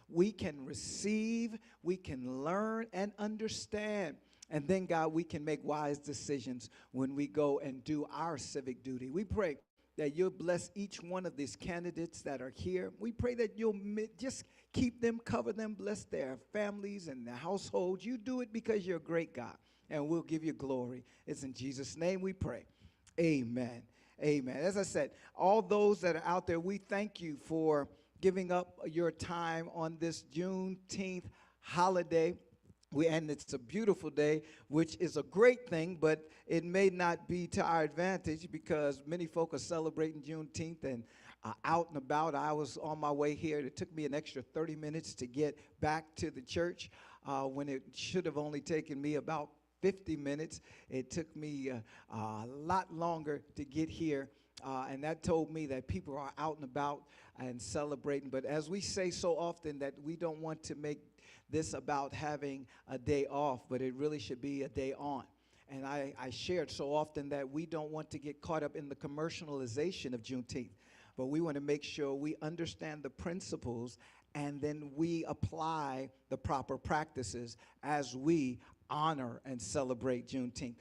we can receive, we can learn and understand. And then, God, we can make wise decisions when we go and do our civic duty. We pray that you'll bless each one of these candidates that are here. We pray that you'll just keep them, cover them, bless their families and their households. You do it because you're a great God, and we'll give you glory. It's in Jesus' name we pray. Amen. Amen. As I said, all those that are out there, we thank you for giving up your time on this Juneteenth holiday. And it's a beautiful day, which is a great thing, but it may not be to our advantage because many folk are celebrating Juneteenth and out and about. I was on my way here. It took me an extra 30 minutes to get back to the church when it should have only taken me about 50 minutes. It took me a lot longer to get here, and that told me that people are out and about and celebrating. But as we say so often, that we don't want to make this about having a day off, but it really should be a day on. And I shared so often that we don't want to get caught up in the commercialization of Juneteenth, but we want to make sure we understand the principles and then we apply the proper practices as we honor and celebrate Juneteenth.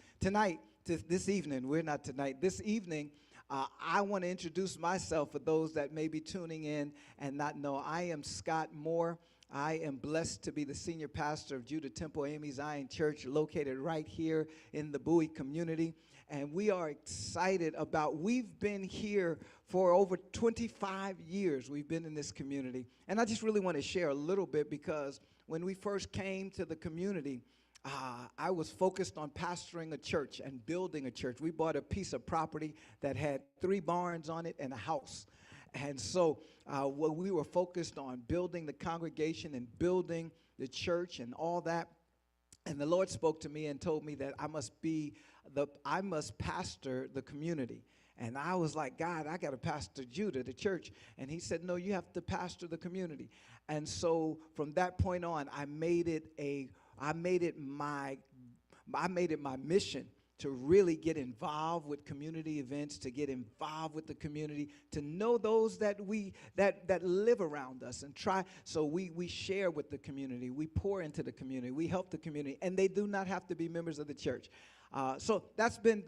This evening, I want to introduce myself for those that may be tuning in and not know. I am Scott Moore. I am blessed to be the senior pastor of Judah Temple AME Zion Church, located right here in the Bowie community. And we are excited we've been here for over 25 years. We've been in this community. And I just really want to share a little bit because when we first came to the community, I was focused on pastoring a church and building a church. We bought a piece of property that had 3 barns on it and a house. And so we were focused on building the congregation and building the church and all that. And the Lord spoke to me and told me that I must pastor the community. And I was like, God, I got to pastor Judah, the church. And he said, no, you have to pastor the community. And so from that point on, I made it my mission to really get involved with community events, to get involved with the community, to know those that live around us and try. So we share with the community, we pour into the community, we help the community, and they do not have to be members of the church. So that's been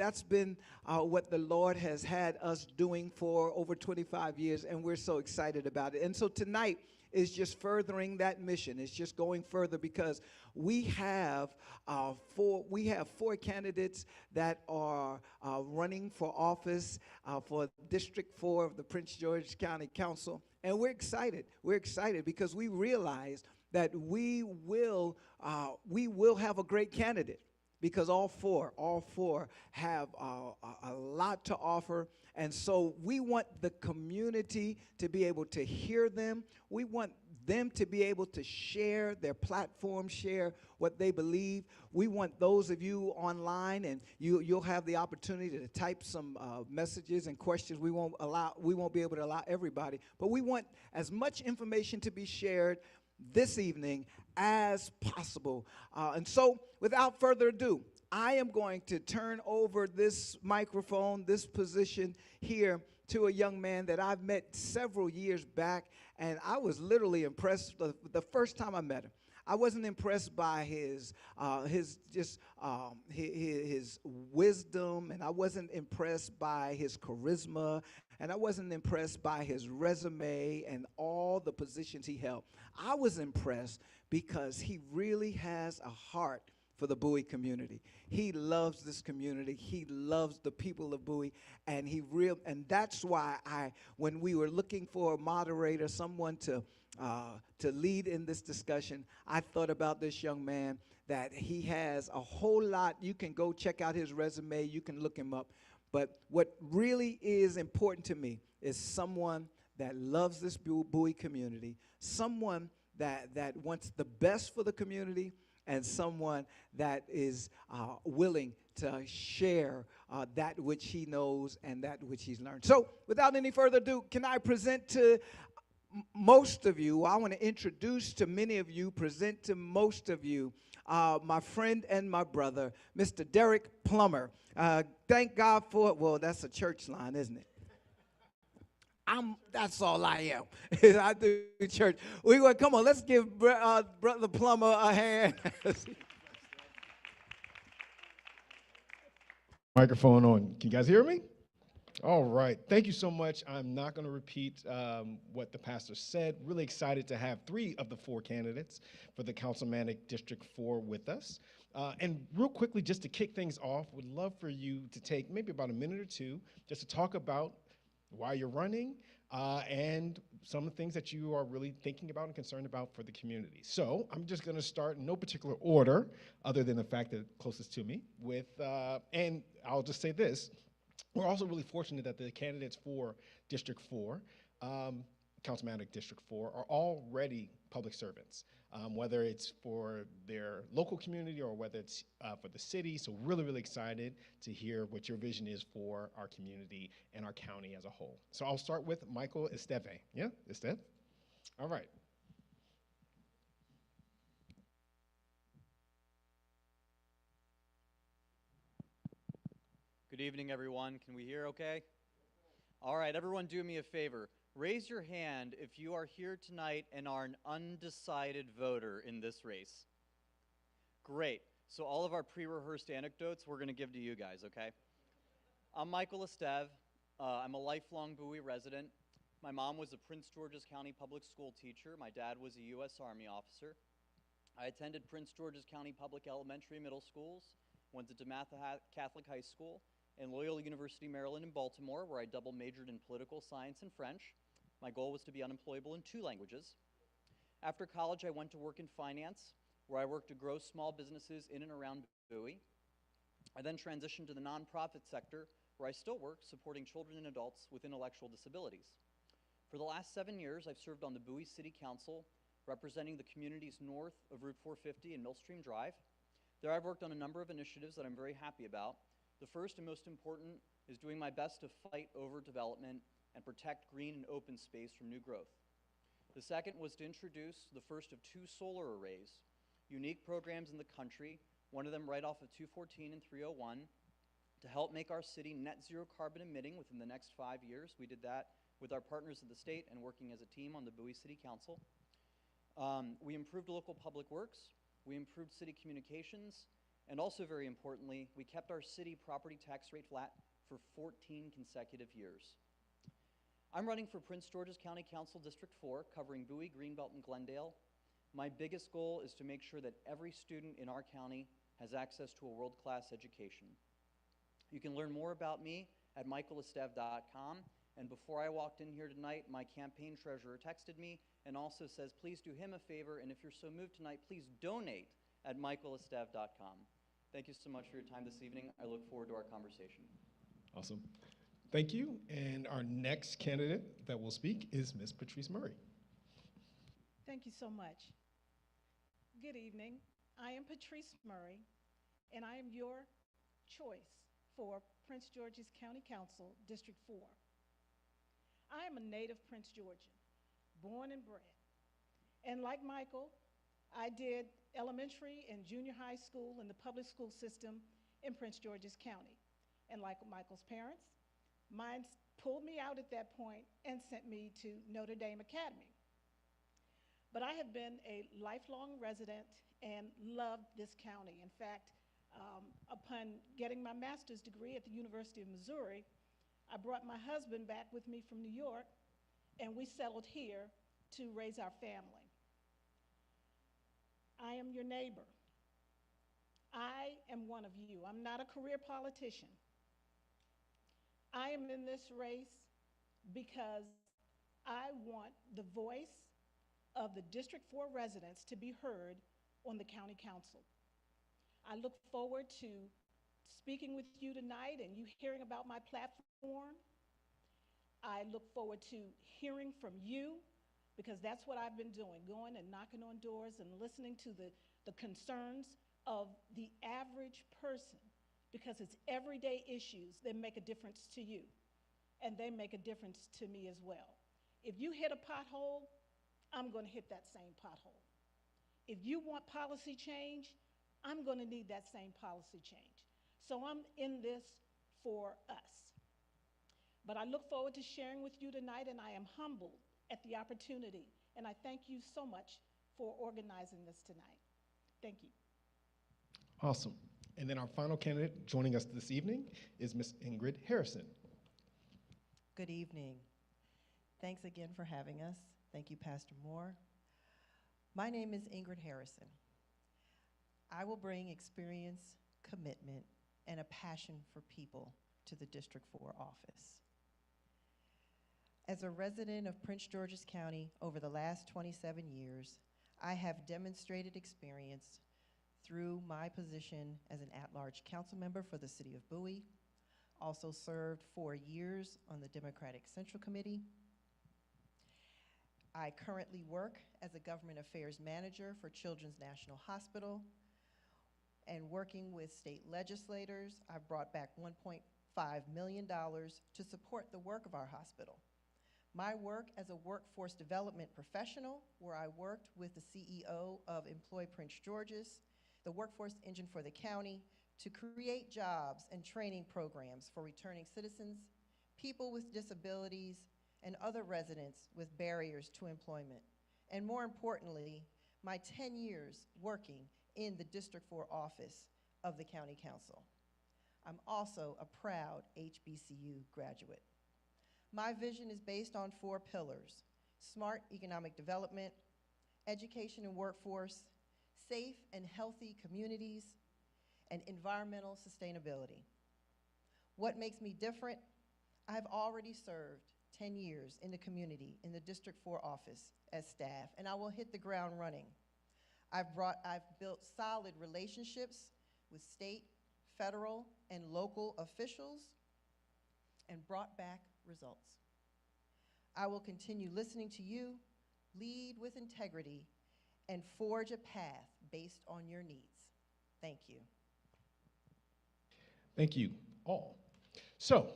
what the Lord has had us doing for over 25 years, and we're so excited about it. And so tonight is just furthering that mission. It's just going further because we have 4 candidates that are running for office for District 4 of the Prince George's County Council, and we're excited. We're excited because we realize that we will have a great candidate. Because all four have a lot to offer. And so we want the community to be able to hear them. We want them to be able to share their platform, share what they believe. We want those of you online, and you'll have the opportunity to type some messages and questions. We won't be able to allow everybody, but we want as much information to be shared this evening as possible. And so without further ado, I am going to turn over this microphone, this position here, to a young man that I've met several years back, and I was literally impressed the first time I met him. I wasn't impressed by his wisdom, and I wasn't impressed by his charisma, and I wasn't impressed by his resume and all the positions he held. I was impressed because he really has a heart for the Bowie community. He loves this community. He loves the people of Bowie, and that's why when we were looking for a moderator, someone to lead in this discussion, I thought about this young man, that he has a whole lot. You can go check out his resume. You can look him up. But what really is important to me is someone that loves this Bowie community, someone that wants the best for the community, and someone that is willing to share that which he knows and that which he's learned. So without any further ado, can I present to most of you, I want to introduce to many of you, present to most of you, my friend and my brother, Mr. Derek Plummer. Thank God for, well, that's a church line, isn't it? That's all I am. I do church. We going come on. Let's give Brother Plummer a hand. Microphone on. Can you guys hear me? All right. Thank you so much. I'm not going to repeat what the pastor said. Really excited to have 3 of the 4 candidates for the Councilmanic District 4 with us. And real quickly, just to kick things off, would love for you to take maybe about a minute or 2 just to talk about why you're running and some of the things that you are really thinking about and concerned about for the community. So I'm just going to start in no particular order, other than the fact that closest to me, with, and I'll just say this. We're also really fortunate that the candidates for District 4, Councilmanic District 4, are already public servants, whether it's for their local community or whether it's for the city. So really, really excited to hear what your vision is for our community and our county as a whole. So I'll start with Michael Esteve. Yeah, Esteve? All right. Good evening, everyone. Can we hear okay? All right, everyone do me a favor. Raise your hand if you are here tonight and are an undecided voter in this race. Great. So all of our pre-rehearsed anecdotes we're going to give to you guys, okay? I'm Michael Esteve. I'm a lifelong Bowie resident. My mom was a Prince George's County public school teacher. My dad was a U.S. Army officer. I attended Prince George's County Public Elementary and Middle Schools, went to DeMatha Catholic High School, and Loyola University, Maryland in Baltimore, where I double majored in political science and French. My goal was to be unemployable in 2 languages. After college, I went to work in finance, where I worked to grow small businesses in and around Bowie. I then transitioned to the nonprofit sector, where I still work supporting children and adults with intellectual disabilities. For the last 7 years, I've served on the Bowie City Council, representing the communities north of Route 450 and Millstream Drive. There I've worked on a number of initiatives that I'm very happy about. The first and most important is doing my best to fight overdevelopment and protect green and open space from new growth. The second was to introduce the first of 2 solar arrays, unique programs in the country, one of them right off of 214 and 301, to help make our city net zero carbon emitting within the next 5 years. We did that with our partners in the state and working as a team on the Bowie City Council. We improved local public works, we improved city communications, and also very importantly, we kept our city property tax rate flat for 14 consecutive years. I'm running for Prince George's County Council District 4, covering Bowie, Greenbelt, and Glendale. My biggest goal is to make sure that every student in our county has access to a world-class education. You can learn more about me at michaelesteve.com. And before I walked in here tonight, my campaign treasurer texted me and also says, please do him a favor, and if you're so moved tonight, please donate at michaelesteve.com. Thank you so much for your time this evening. I look forward to our conversation. Awesome. Thank you. And our next candidate that will speak is Ms. Patrice Murray. Thank you so much. Good evening. I am Patrice Murray, and I am your choice for Prince George's County Council, District 4. I am a native Prince Georgian, born and bred. And like Michael, I did elementary and junior high school in the public school system in Prince George's County. And like Michael's parents, mine pulled me out at that point and sent me to Notre Dame Academy. But I have been a lifelong resident and loved this county. In fact, upon getting my master's degree at the University of Missouri, I brought my husband back with me from New York, and we settled here to raise our family. I am your neighbor. I am one of you. I'm not a career politician. I am in this race because I want the voice of the District 4 residents to be heard on the County Council. I look forward to speaking with you tonight and you hearing about my platform. I look forward to hearing from you, because that's what I've been doing, going and knocking on doors and listening to the concerns of the average person, because it's everyday issues that make a difference to you, and they make a difference to me as well. If you hit a pothole, I'm going to hit that same pothole. If you want policy change, I'm going to need that same policy change. So I'm in this for us. But I look forward to sharing with you tonight, and I am humbled at the opportunity. And I thank you so much for organizing this tonight. Thank you. Awesome. And then our final candidate joining us this evening is Ms. Ingrid Harrison. Good evening. Thanks again for having us. Thank you, Pastor Moore. My name is Ingrid Harrison. I will bring experience, commitment, and a passion for people to the District 4 office. As a resident of Prince George's County over the last 27 years, I have demonstrated experience through my position as an at-large council member for the City of Bowie, also served 4 years on the Democratic Central Committee. I currently work as a government affairs manager for Children's National Hospital, and working with state legislators, I've brought back $1.5 million to support the work of our hospital. My work as a workforce development professional, where I worked with the CEO of Employ Prince George's, the workforce engine for the county, to create jobs and training programs for returning citizens, people with disabilities, and other residents with barriers to employment. And more importantly, my 10 years working in the District 4 office of the County Council. I'm also a proud HBCU graduate. My vision is based on 4 pillars: smart economic development, education and workforce, safe and healthy communities, and environmental sustainability. What makes me different? I've already served 10 years in the community in the District 4 office as staff, and I will hit the ground running. I've built solid relationships with state, federal, and local officials and brought back results. I will continue listening to you, lead with integrity, and forge a path based on your needs. Thank you. Thank you all. So,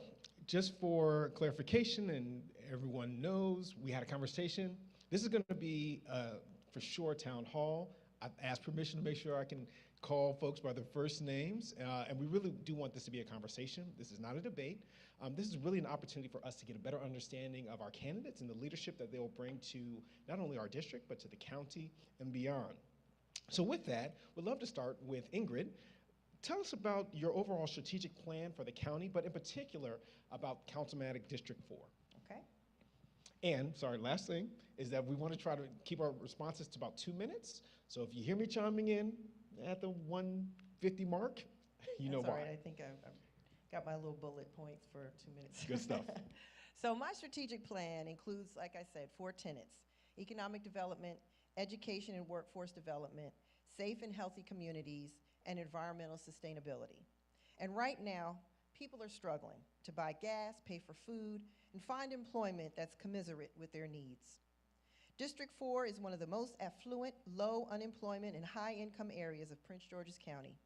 just for clarification and everyone knows, we had a conversation. This is going to be, for sure, Town Hall. I've asked permission to make sure I can call folks by their first names, and we really do want this to be a conversation. This is not a debate. This is really an opportunity for us to get a better understanding of our candidates and the leadership that they will bring to not only our district, but to the county and beyond. So with that, we'd love to start with Ingrid. Tell us about your overall strategic plan for the county, but in particular about Councilmanic District 4. Okay. And, sorry, last thing is that we want to try to keep our responses to about 2 minutes. So if you hear me chiming in at the 1:50 mark, you know why. That's all right. I think I've got my little bullet points for 2 minutes. Good stuff. So my strategic plan includes, like I said, 4 tenets: economic development, education and workforce development, safe and healthy communities, and environmental sustainability. And right now, people are struggling to buy gas, pay for food, and find employment that's commensurate with their needs. District 4 is one of the most affluent, low unemployment, and high-income areas of Prince George's County.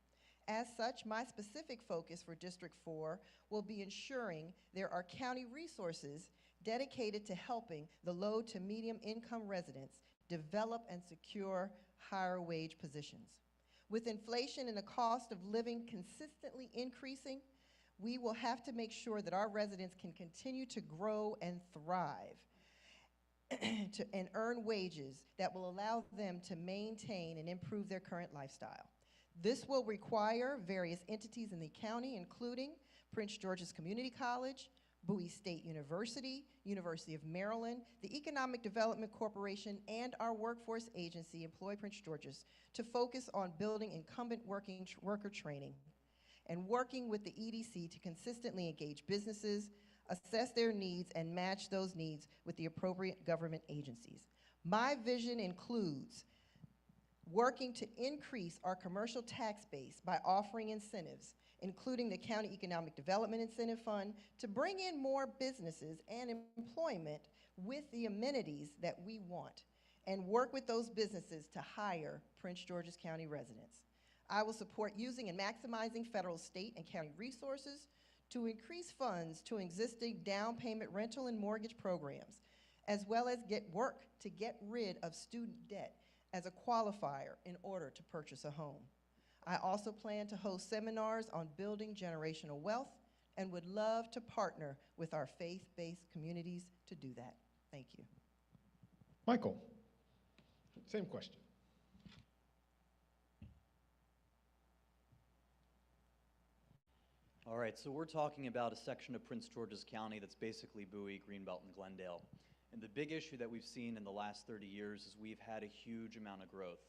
As such, my specific focus for District 4 will be ensuring there are county resources dedicated to helping the low to medium income residents develop and secure higher wage positions. With inflation and the cost of living consistently increasing, we will have to make sure that our residents can continue to grow and thrive and earn wages that will allow them to maintain and improve their current lifestyle. This will require various entities in the county, including Prince George's Community College, Bowie State University, University of Maryland, the Economic Development Corporation, and our workforce agency, Employ Prince George's, to focus on building incumbent worker training and working with the EDC to consistently engage businesses, assess their needs, and match those needs with the appropriate government agencies. My vision includes working to increase our commercial tax base by offering incentives, including the County Economic Development Incentive Fund, to bring in more businesses and employment with the amenities that we want, and work with those businesses to hire Prince George's County residents. I will support using and maximizing federal, state, and county resources to increase funds to existing down payment rental and mortgage programs, as well as get rid of student debt as a qualifier in order to purchase a home. I also plan to host seminars on building generational wealth and would love to partner with our faith-based communities to do that. Thank you. Michael, same question. All right, so we're talking about a section of Prince George's County that's basically Bowie, Greenbelt, and Glendale. And the big issue that we've seen in the last 30 years is we've had a huge amount of growth.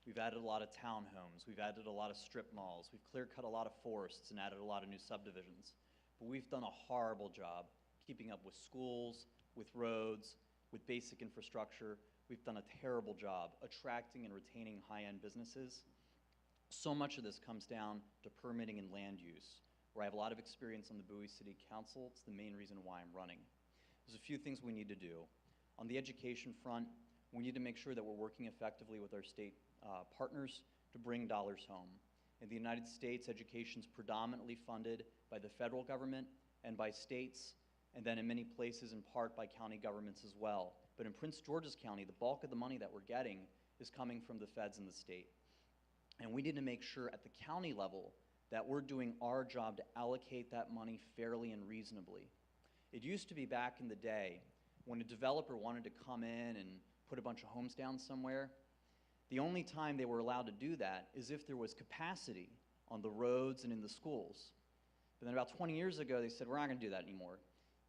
We've added a lot of townhomes, we've added a lot of strip malls, we've clear-cut a lot of forests and added a lot of new subdivisions. But we've done a horrible job keeping up with schools, with roads, with basic infrastructure. We've done a terrible job attracting and retaining high-end businesses. So much of this comes down to permitting and land use, where I have a lot of experience on the Bowie City Council. It's the main reason why I'm running. There's a few things we need to do. On the education front, we need to make sure that we're working effectively with our state partners to bring dollars home. In the United States, education is predominantly funded by the federal government and by states, and then in many places in part by county governments as well. But in Prince George's County, the bulk of the money that we're getting is coming from the feds and the state. And we need to make sure at the county level that we're doing our job to allocate that money fairly and reasonably. It used to be back in the day when a developer wanted to come in and put a bunch of homes down somewhere, the only time they were allowed to do that is if there was capacity on the roads and in the schools. But then about 20 years ago, they said, we're not going to do that anymore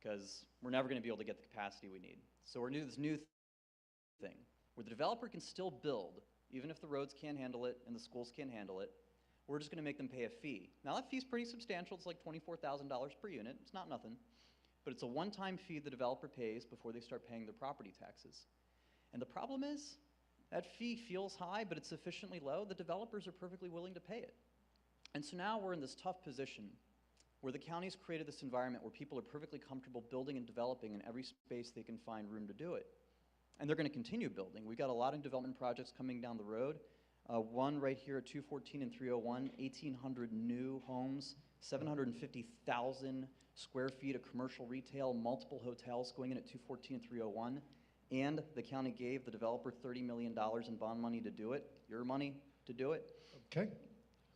because we're never going to be able to get the capacity we need. So we're doing this new thing where the developer can still build, even if the roads can't handle it and the schools can't handle it. We're just going to make them pay a fee. Now that fee's pretty substantial. It's like $24,000 per unit. It's not nothing. But it's a one-time fee the developer pays before they start paying their property taxes. And the problem is, that fee feels high, but it's sufficiently low. The developers are perfectly willing to pay it. And so now we're in this tough position where the county's created this environment where people are perfectly comfortable building and developing in every space they can find room to do it. And they're going to continue building. We've got a lot of development projects coming down the road. One right here at 214 and 301, 1,800 new homes, 750,000 square feet of commercial retail, multiple hotels going in at 214 and 301. And the county gave the developer $30 million in bond money to do it, your money to do it. Okay.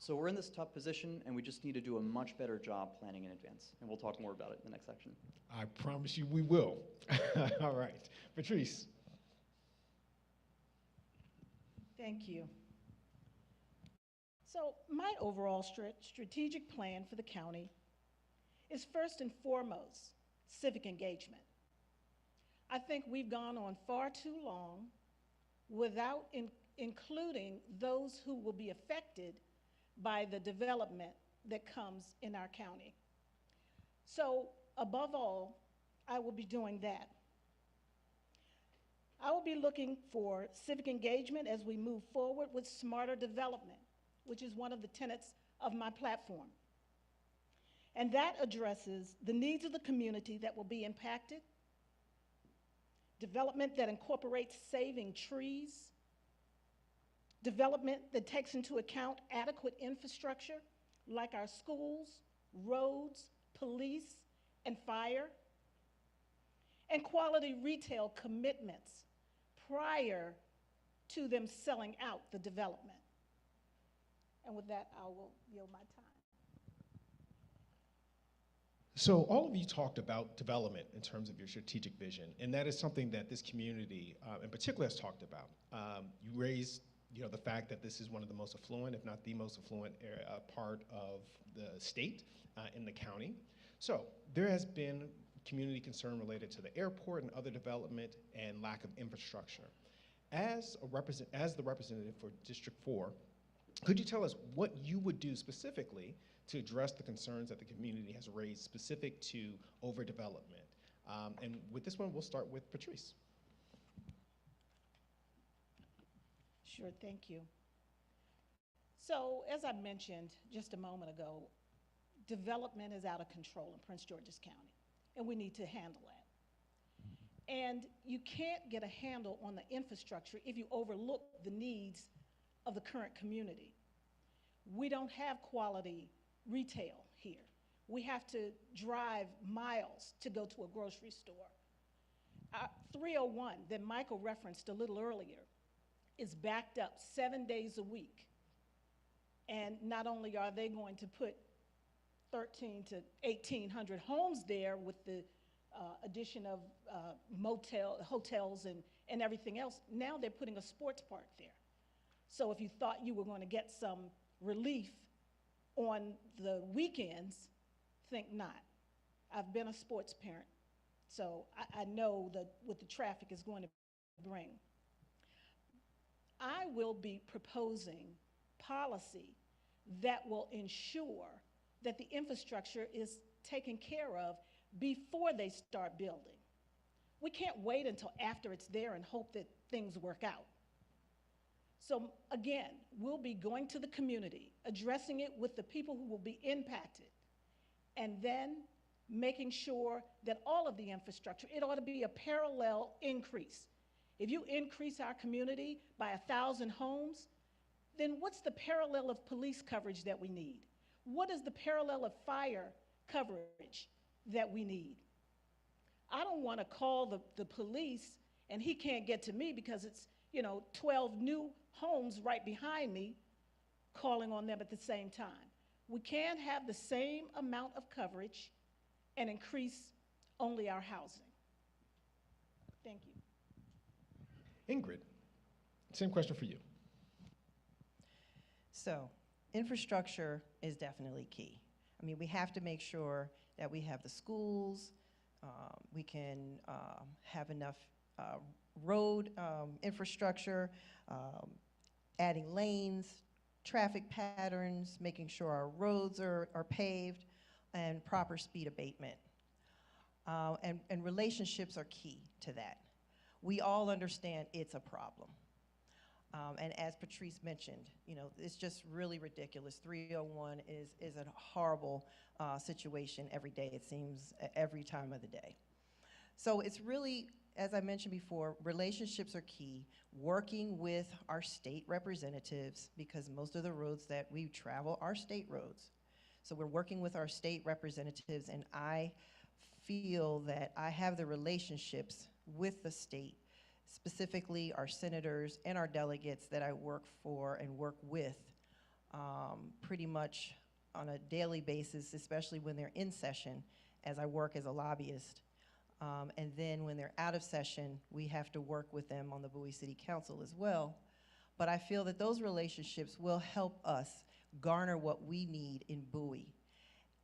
So we're in this tough position, and we just need to do a much better job planning in advance. And we'll talk more about it in the next section. I promise you we will. All right. Patrice. Thank you. So my overall strategic plan for the county is first and foremost civic engagement. I think we've gone on far too long without including those who will be affected by the development that comes in our county. So above all, I will be doing that. I will be looking for civic engagement as we move forward with smarter development, which is one of the tenets of my platform. And that addresses the needs of the community that will be impacted, development that incorporates saving trees, development that takes into account adequate infrastructure like our schools, roads, police, and fire, and quality retail commitments prior to them selling out the development. And with that, I will yield my time. So all of you talked about development in terms of your strategic vision, and that is something that this community in particular has talked about. You raised the fact that this is one of the most affluent, if not the most affluent part of the state in the county. So there has been community concern related to the airport and other development and lack of infrastructure. As the representative for District 4, could you tell us what you would do specifically to address the concerns that the community has raised specific to overdevelopment? And with this one, we'll start with Patrice. Sure, thank you. So as I mentioned just a moment ago, development is out of control in Prince George's County, and we need to handle that. And you can't get a handle on the infrastructure if you overlook the needs of the current community. We don't have quality retail here. We have to drive miles to go to a grocery store. 301 that Michael referenced a little earlier is backed up 7 days a week. And not only are they going to put 13 to 1,800 homes there with the addition of hotels and everything else. Now they're putting a sports park there. So if you thought you were going to get some relief on the weekends, think not. I've been a sports parent, so I know what the traffic is going to bring. I will be proposing policy that will ensure that the infrastructure is taken care of before they start building. We can't wait until after it's there and hope that things work out. So again, we'll be going to the community, addressing it with the people who will be impacted, and then making sure that all of the infrastructure, it ought to be a parallel increase. If you increase our community by 1,000 homes, then what's the parallel of police coverage that we need? What is the parallel of fire coverage that we need? I don't want to call the police and he can't get to me because it's 12 new homes right behind me calling on them at the same time. We can't have the same amount of coverage and increase only our housing. Thank you. Ingrid, same question for you. So, infrastructure is definitely key. I mean, we have to make sure that we have the schools, we can have enough road infrastructure, adding lanes, traffic patterns, making sure our roads are paved, and proper speed abatement. And relationships are key to that. We all understand it's a problem. And as Patrice mentioned, it's just really ridiculous. 301 is a horrible situation every day, it seems, every time of the day. So it's really, as I mentioned before, relationships are key. Working with our state representatives, because most of the roads that we travel are state roads. So we're working with our state representatives, and I feel that I have the relationships with the state, specifically our senators and our delegates that I work for and work with pretty much on a daily basis, especially when they're in session, as I work as a lobbyist. And then when they're out of session, we have to work with them on the Bowie City Council as well. But I feel that those relationships will help us garner what we need in Bowie.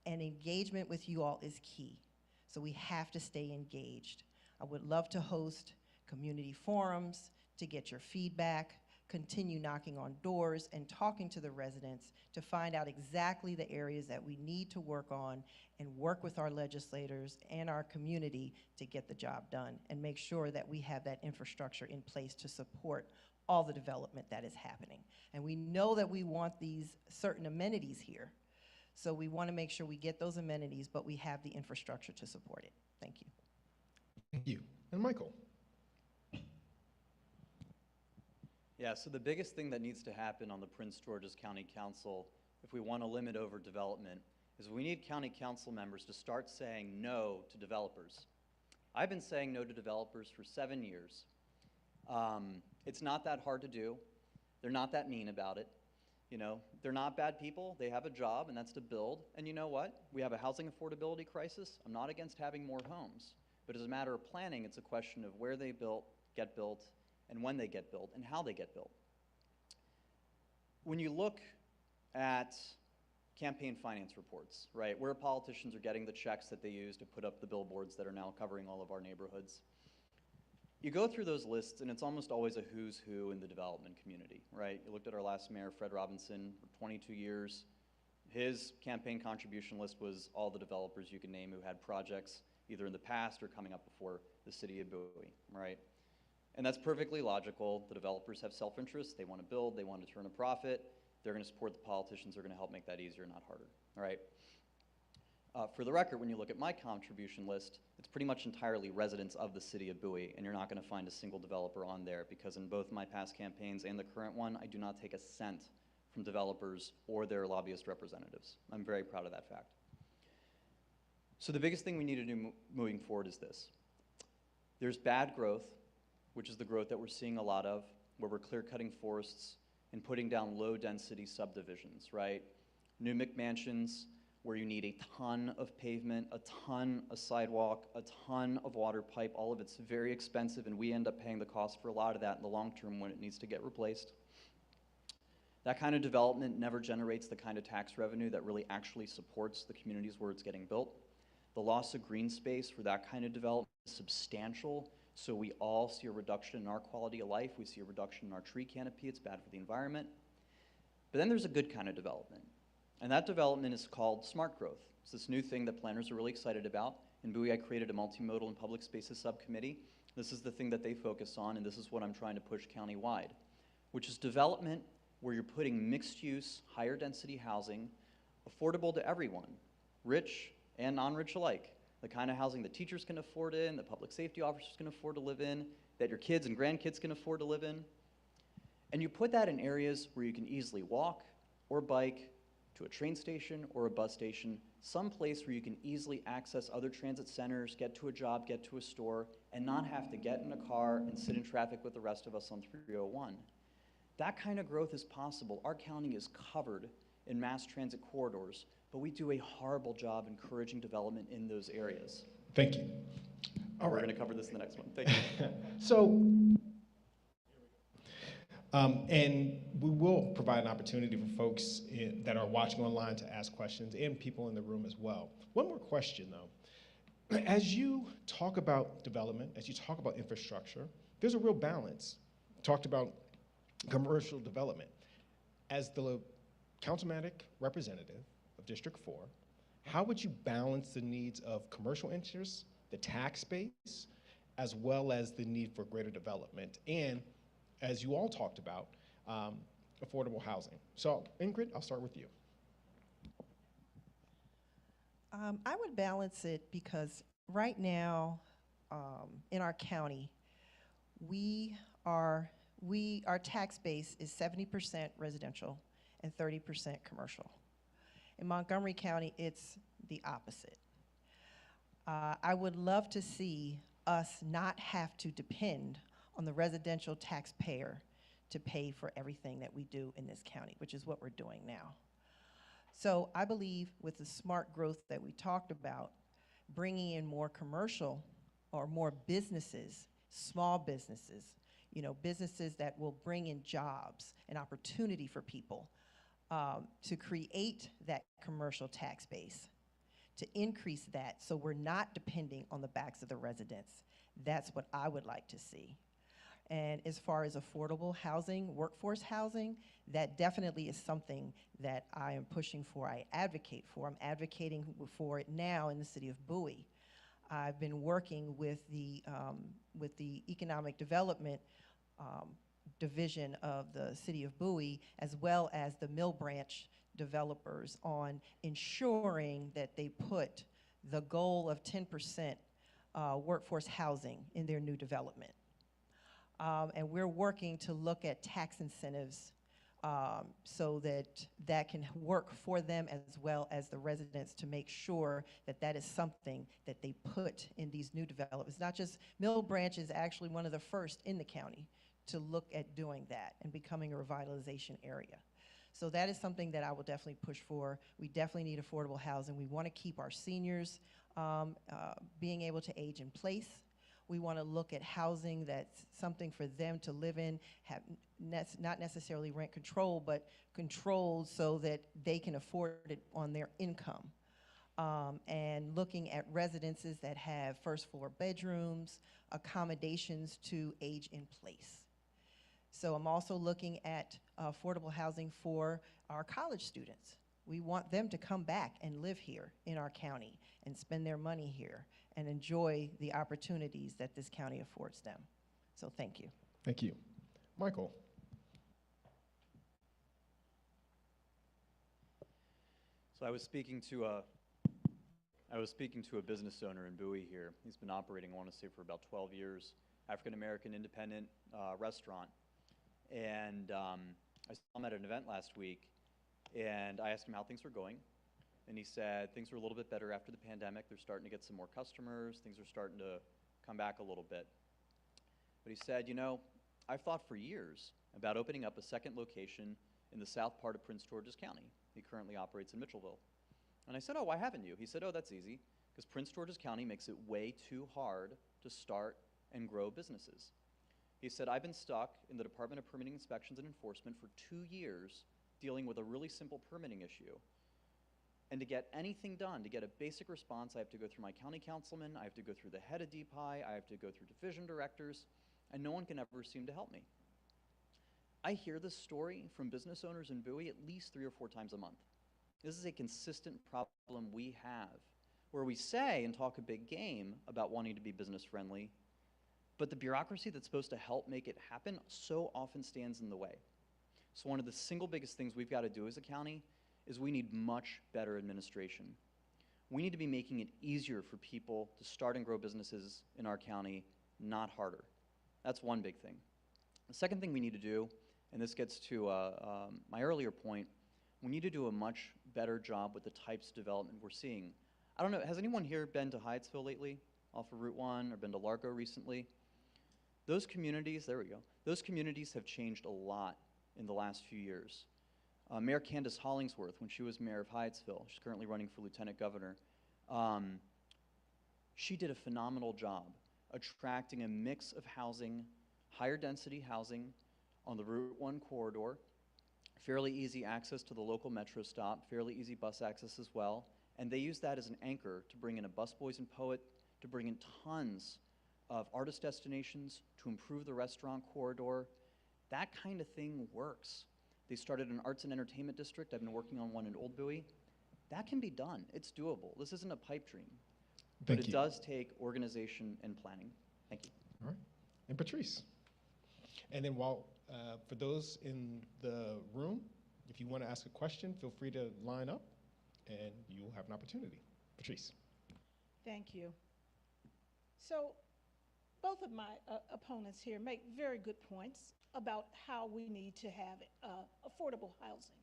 And engagement with you all is key. So we have to stay engaged. I would love to host community forums to get your feedback, continue knocking on doors and talking to the residents to find out exactly the areas that we need to work on and work with our legislators and our community to get the job done and make sure that we have that infrastructure in place to support all the development that is happening. And we know that we want these certain amenities here. So we want to make sure we get those amenities, but we have the infrastructure to support it. Thank you. Thank you. And Michael. Yeah, so the biggest thing that needs to happen on the Prince George's County Council, if we want to limit overdevelopment, is we need county council members to start saying no to developers. I've been saying no to developers for 7 years. It's not that hard to do. They're not that mean about it. They're not bad people. They have a job, and that's to build. And you know what? We have a housing affordability crisis. I'm not against having more homes. But as a matter of planning, it's a question of where they get built, and when they get built, and how they get built. When you look at campaign finance reports, right, where politicians are getting the checks that they use to put up the billboards that are now covering all of our neighborhoods, you go through those lists, and it's almost always a who's who in the development community, right? You looked at our last mayor, Fred Robinson, for 22 years. His campaign contribution list was all the developers you can name who had projects either in the past or coming up before the city of Bowie, right? And that's perfectly logical. The developers have self-interest. They want to build. They want to turn a profit. They're going to support the politicians who are going to help make that easier, not harder, all right? For the record, when you look at my contribution list, it's pretty much entirely residents of the city of Bowie, and you're not going to find a single developer on there because in both my past campaigns and the current one, I do not take a cent from developers or their lobbyist representatives. I'm very proud of that fact. So the biggest thing we need to do moving forward is this. There's bad growth, which is the growth that we're seeing a lot of, where we're clear-cutting forests and putting down low-density subdivisions, right? New McMansions, where you need a ton of pavement, a ton of sidewalk, a ton of water pipe. All of it's very expensive, and we end up paying the cost for a lot of that in the long term when it needs to get replaced. That kind of development never generates the kind of tax revenue that really actually supports the communities where it's getting built. The loss of green space for that kind of development is substantial, so we all see a reduction in our quality of life. We see a reduction in our tree canopy. It's bad for the environment. But then there's a good kind of development, and that development is called smart growth. It's this new thing that planners are really excited about. In Bowie, I created a multimodal and public spaces subcommittee. This is the thing that they focus on, and this is what I'm trying to push countywide, which is development where you're putting mixed-use, higher-density housing, affordable to everyone, rich and non-rich alike. The kind of housing that teachers can afford in, that public safety officers can afford to live in, that your kids and grandkids can afford to live in. And you put that in areas where you can easily walk or bike to a train station or a bus station, someplace where you can easily access other transit centers, get to a job, get to a store, and not have to get in a car and sit in traffic with the rest of us on 301. That kind of growth is possible. Our county is covered in mass transit corridors, but we do a horrible job encouraging development in those areas. Thank you. All We're right. going to cover this in the next one. Thank you. So, and we will provide an opportunity for folks that are watching online to ask questions and people in the room as well. One more question though. As you talk about development, as you talk about infrastructure, there's a real balance. Talked about commercial development. As the councilmanic representative of District 4, how would you balance the needs of commercial interests, the tax base, as well as the need for greater development, and as you all talked about, affordable housing? So Ingrid, I'll start with you. I would balance it because right now in our county, our tax base is 70% residential and 30% commercial. In Montgomery County, it's the opposite. I would love to see us not have to depend on the residential taxpayer to pay for everything that we do in this county, which is what we're doing now. So I believe with the smart growth that we talked about, bringing in more commercial or more businesses, small businesses, businesses that will bring in jobs and opportunity for people, to create that commercial tax base, to increase that so we're not depending on the backs of the residents. That's what I would like to see. And as far as affordable housing, workforce housing, that definitely is something that I am pushing for, I advocate for. I'm advocating for it now in the city of Bowie. I've been working with the economic development division of the city of Bowie, as well as the Mill Branch developers, on ensuring that they put the goal of 10% workforce housing in their new development. And we're working to look at tax incentives so that that can work for them as well as the residents, to make sure that that is something that they put in these new developments. Not just, Mill Branch is actually one of the first in the county to look at doing that and becoming a revitalization area. So that is something that I will definitely push for. We definitely need affordable housing. We want to keep our seniors being able to age in place. We want to look at housing that's something for them to live in, not necessarily rent control, but controlled so that they can afford it on their income. And looking at residences that have first floor bedrooms, accommodations to age in place. So I'm also looking at affordable housing for our college students. We want them to come back and live here in our county and spend their money here and enjoy the opportunities that this county affords them. So thank you. Thank you. Michael. So I was speaking to a business owner in Bowie here. He's been operating, I want to say, for about 12 years, African-American independent restaurant. And I saw him at an event last week, and I asked him how things were going. And he said things were a little bit better after the pandemic. They're starting to get some more customers. Things are starting to come back a little bit. But he said, I've thought for years about opening up a second location in the south part of Prince George's County. He currently operates in Mitchellville. And I said, oh, why haven't you? He said, oh, that's easy, because Prince George's County makes it way too hard to start and grow businesses. He said, I've been stuck in the Department of Permitting Inspections and Enforcement for 2 years dealing with a really simple permitting issue. And to get anything done, to get a basic response, I have to go through my county councilman, I have to go through the head of DPI, I have to go through division directors, and no one can ever seem to help me. I hear this story from business owners in Bowie at least 3 or 4 times a month. This is a consistent problem we have, where we say and talk a big game about wanting to be business friendly, but the bureaucracy that's supposed to help make it happen so often stands in the way. So one of the single biggest things we've got to do as a county is we need much better administration. We need to be making it easier for people to start and grow businesses in our county, not harder. That's one big thing. The second thing we need to do, and this gets to my earlier point, we need to do a much better job with the types of development we're seeing. I don't know, has anyone here been to Hyattsville lately, off of Route 1, or been to Largo recently? Those communities, there we go, those communities have changed a lot in the last few years. Mayor Candace Hollingsworth, when she was mayor of Hyattsville, she's currently running for lieutenant governor, she did a phenomenal job attracting a mix of housing, higher density housing on the Route 1 corridor, fairly easy access to the local metro stop, fairly easy bus access as well, and they used that as an anchor to bring in a busboys and poet, to bring in tons of artist destinations, to improve the restaurant corridor. That kind of thing works. They started an arts and entertainment district. I've been working on one in Old Bowie. That can be done. It's doable. This isn't a pipe dream. But it does take organization and planning. Thank you. All right. And Patrice. And then for those in the room, if you want to ask a question, feel free to line up and you'll have an opportunity. Patrice. Thank you. So both of my opponents here make very good points about how we need to have affordable housing.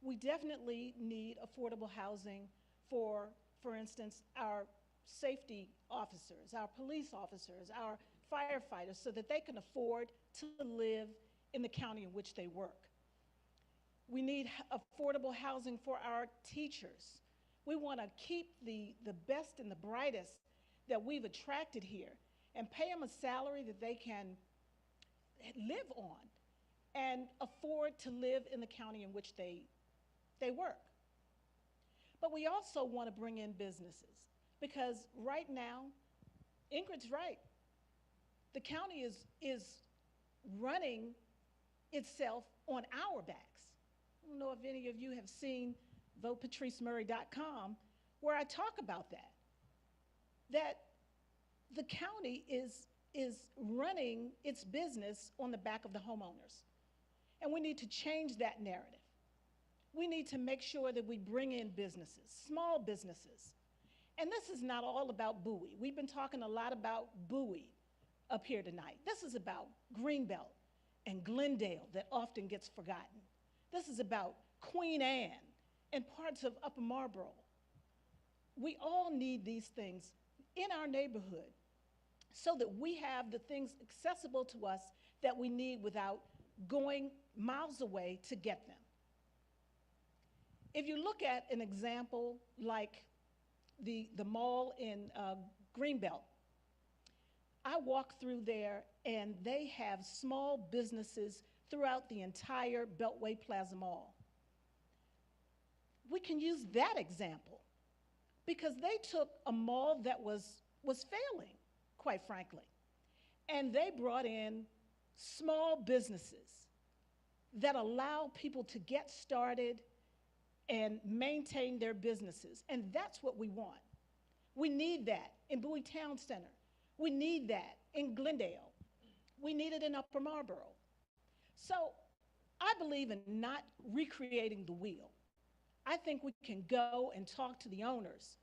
We definitely need affordable housing for instance, our safety officers, our police officers, our firefighters, so that they can afford to live in the county in which they work. We need affordable housing for our teachers. We want to keep the best and the brightest that we've attracted here and pay them a salary that they can live on and afford to live in the county in which they work. But we also want to bring in businesses, because right now, Ingrid's right. The county is running itself on our backs. I don't know if any of you have seen votepatricemurray.com, where I talk about that the county is running its business on the back of the homeowners. And we need to change that narrative. We need to make sure that we bring in businesses, small businesses. And this is not all about Bowie. We've been talking a lot about Bowie up here tonight. This is about Greenbelt and Glendale that often gets forgotten. This is about Queen Anne and parts of Upper Marlboro. We all need these things in our neighborhood so that we have the things accessible to us that we need without going miles away to get them. If you look at an example like the mall in Greenbelt, I walk through there and they have small businesses throughout the entire Beltway Plaza Mall. We can use that example because they took a mall that was failing, quite frankly, and they brought in small businesses that allow people to get started and maintain their businesses, and that's what we want. We need that in Bowie Town Center. We need that in Glendale. We need it in Upper Marlboro. So I believe in not recreating the wheel. I think we can go and talk to the owners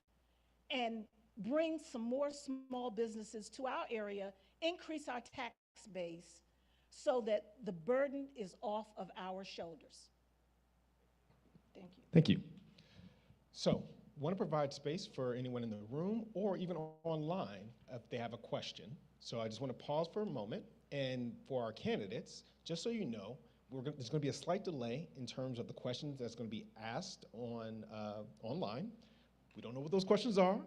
and bring some more small businesses to our area, increase our tax base so that the burden is off of our shoulders. Thank you. Thank you. So, want to provide space for anyone in the room or even online if they have a question. So I just want to pause for a moment, and for our candidates, just so you know, there's going to be a slight delay in terms of the questions that's going to be asked online. We don't know what those questions are,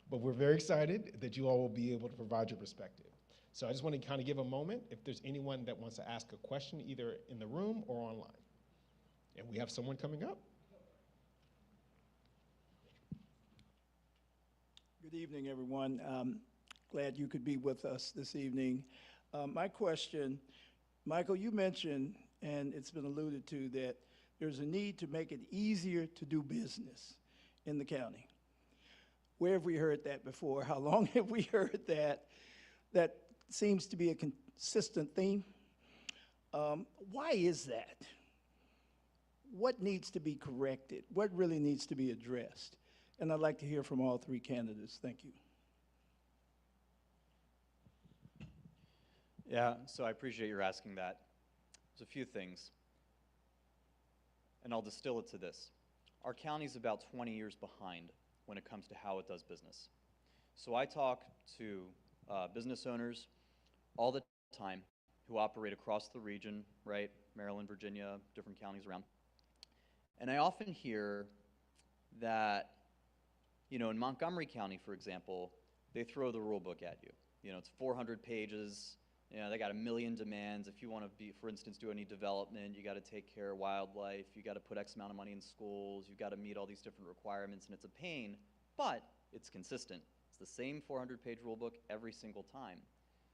but we're very excited that you all will be able to provide your perspective. So I just want to kind of give a moment if there's anyone that wants to ask a question either in the room or online. And we have someone coming up. Good evening, everyone. Glad you could be with us this evening. My question, Michael, you mentioned, and it's been alluded to, that there's a need to make it easier to do business in the county. Where have we heard that before? How long have we heard that? That seems to be a consistent theme. Why is that? What needs to be corrected? What really needs to be addressed? And I'd like to hear from all three candidates. Thank you. Yeah, so I appreciate your asking that. There's a few things, and I'll distill it to this. Our county's about 20 years behind when it comes to how it does business. So I talk to business owners all the time who operate across the region, right? Maryland, Virginia, different counties around. And I often hear that, in Montgomery County, for example, they throw the rule book at you. It's 400 pages. They got 1 million demands. If you want to for instance, do any development, you got to take care of wildlife, you got to put X amount of money in schools, you've got to meet all these different requirements, and it's a pain, but it's consistent. It's the same 400-page rule book every single time.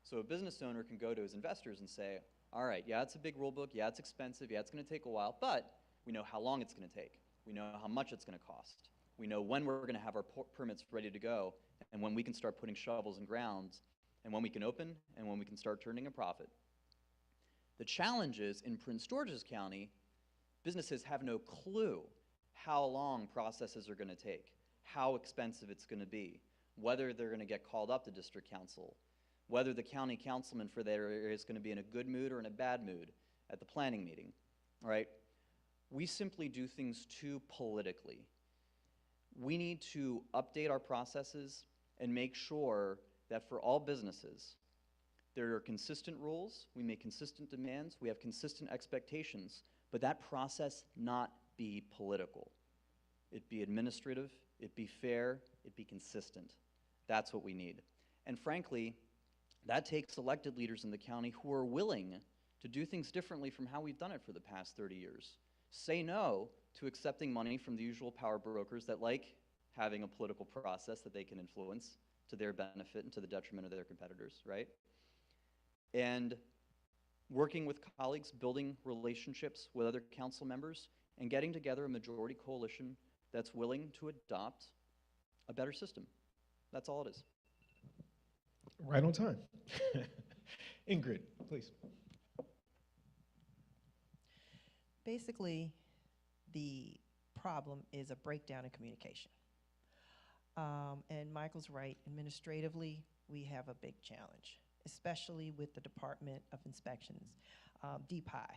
So a business owner can go to his investors and say, all right, yeah, it's a big rule book, yeah, it's expensive, yeah, it's going to take a while, but we know how long it's going to take. We know how much it's going to cost. We know when we're going to have our permits ready to go, and when we can start putting shovels in ground, and when we can open, and when we can start turning a profit. The challenge is, in Prince George's County, businesses have no clue how long processes are going to take, how expensive it's going to be, whether they're going to get called up to district council, whether the county councilman for their area is going to be in a good mood or in a bad mood at the planning meeting, all right? We simply do things too politically. We need to update our processes and make sure that for all businesses, there are consistent rules, we make consistent demands, we have consistent expectations, but that process not be political. It be administrative, it be fair, it be consistent. That's what we need. And frankly, that takes elected leaders in the county who are willing to do things differently from how we've done it for the past 30 years. Say no to accepting money from the usual power brokers that like having a political process that they can influence to their benefit and to the detriment of their competitors, right? And working with colleagues, building relationships with other council members, and getting together a majority coalition that's willing to adopt a better system. That's all it is. Right on time. Ingrid, please. Basically, the problem is a breakdown in communication. And Michael's right, administratively, we have a big challenge, especially with the Department of Inspections, DPI,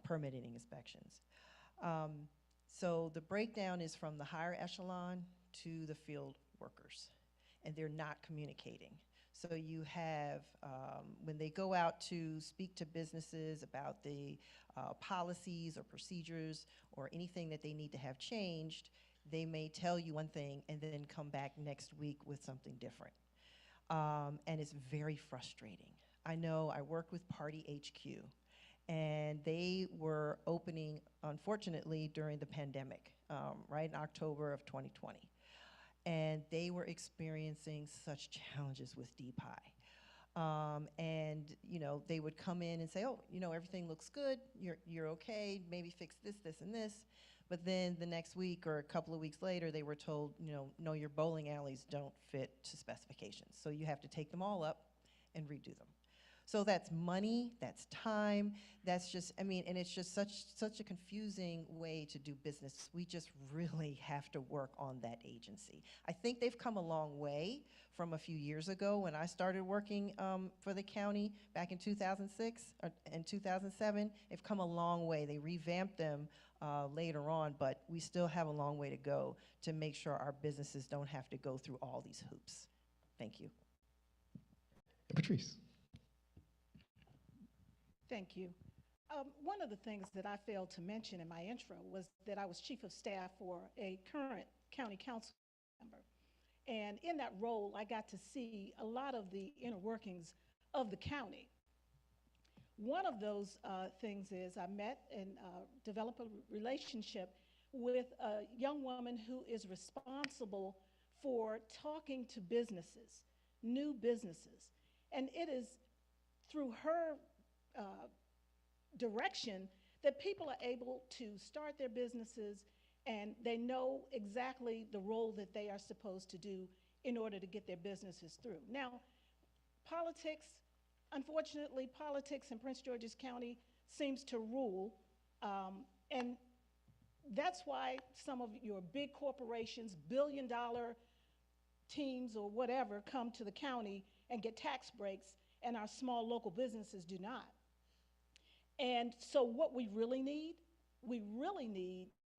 permitting inspections. So the breakdown is from the higher echelon to the field workers, and they're not communicating. So you have, when they go out to speak to businesses about the policies or procedures or anything that they need to have changed, they may tell you one thing and then come back next week with something different. And it's very frustrating. I know I worked with Party HQ, and they were opening, unfortunately, during the pandemic, right in October of 2020. And they were experiencing such challenges with DPI. And they would come in and say, oh, everything looks good, you're okay, maybe fix this, this, and this. But then the next week or a couple of weeks later, they were told, no, your bowling alleys don't fit to specifications. So you have to take them all up and redo them. So that's money, that's time, that's just, and it's just such a confusing way to do business. We just really have to work on that agency. I think they've come a long way from a few years ago when I started working for the county back in 2006 and 2007. They've come a long way. They revamped them later on, but we still have a long way to go to make sure our businesses don't have to go through all these hoops. Thank you. Patrice. Thank you. One of the things that I failed to mention in my intro was that I was chief of staff for a current county council member. And in that role, I got to see a lot of the inner workings of the county. One of those things is I met and developed a relationship with a young woman who is responsible for talking to businesses, new businesses. And it is through her direction that people are able to start their businesses and they know exactly the role that they are supposed to do in order to get their businesses through. Now, politics, unfortunately, politics in Prince George's County seems to rule, and that's why some of your big corporations, billion-dollar teams or whatever, come to the county and get tax breaks, and our small local businesses do not. And so what we really need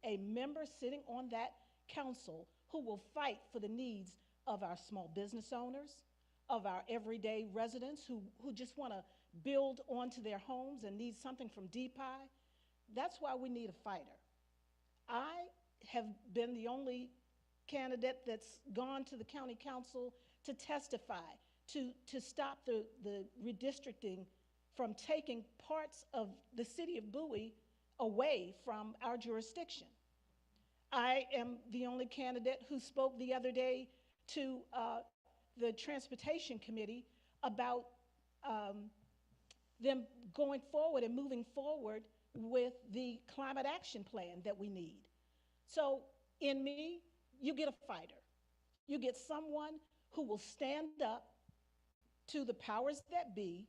a member sitting on that council who will fight for the needs of our small business owners, of our everyday residents who just want to build onto their homes and need something from DPI. That's why we need a fighter. I have been the only candidate that's gone to the county council to testify, to stop the redistricting from taking parts of the city of Bowie away from our jurisdiction. I am the only candidate who spoke the other day to the Transportation Committee about them going forward and moving forward with the climate action plan that we need. So in me, you get a fighter. You get someone who will stand up to the powers that be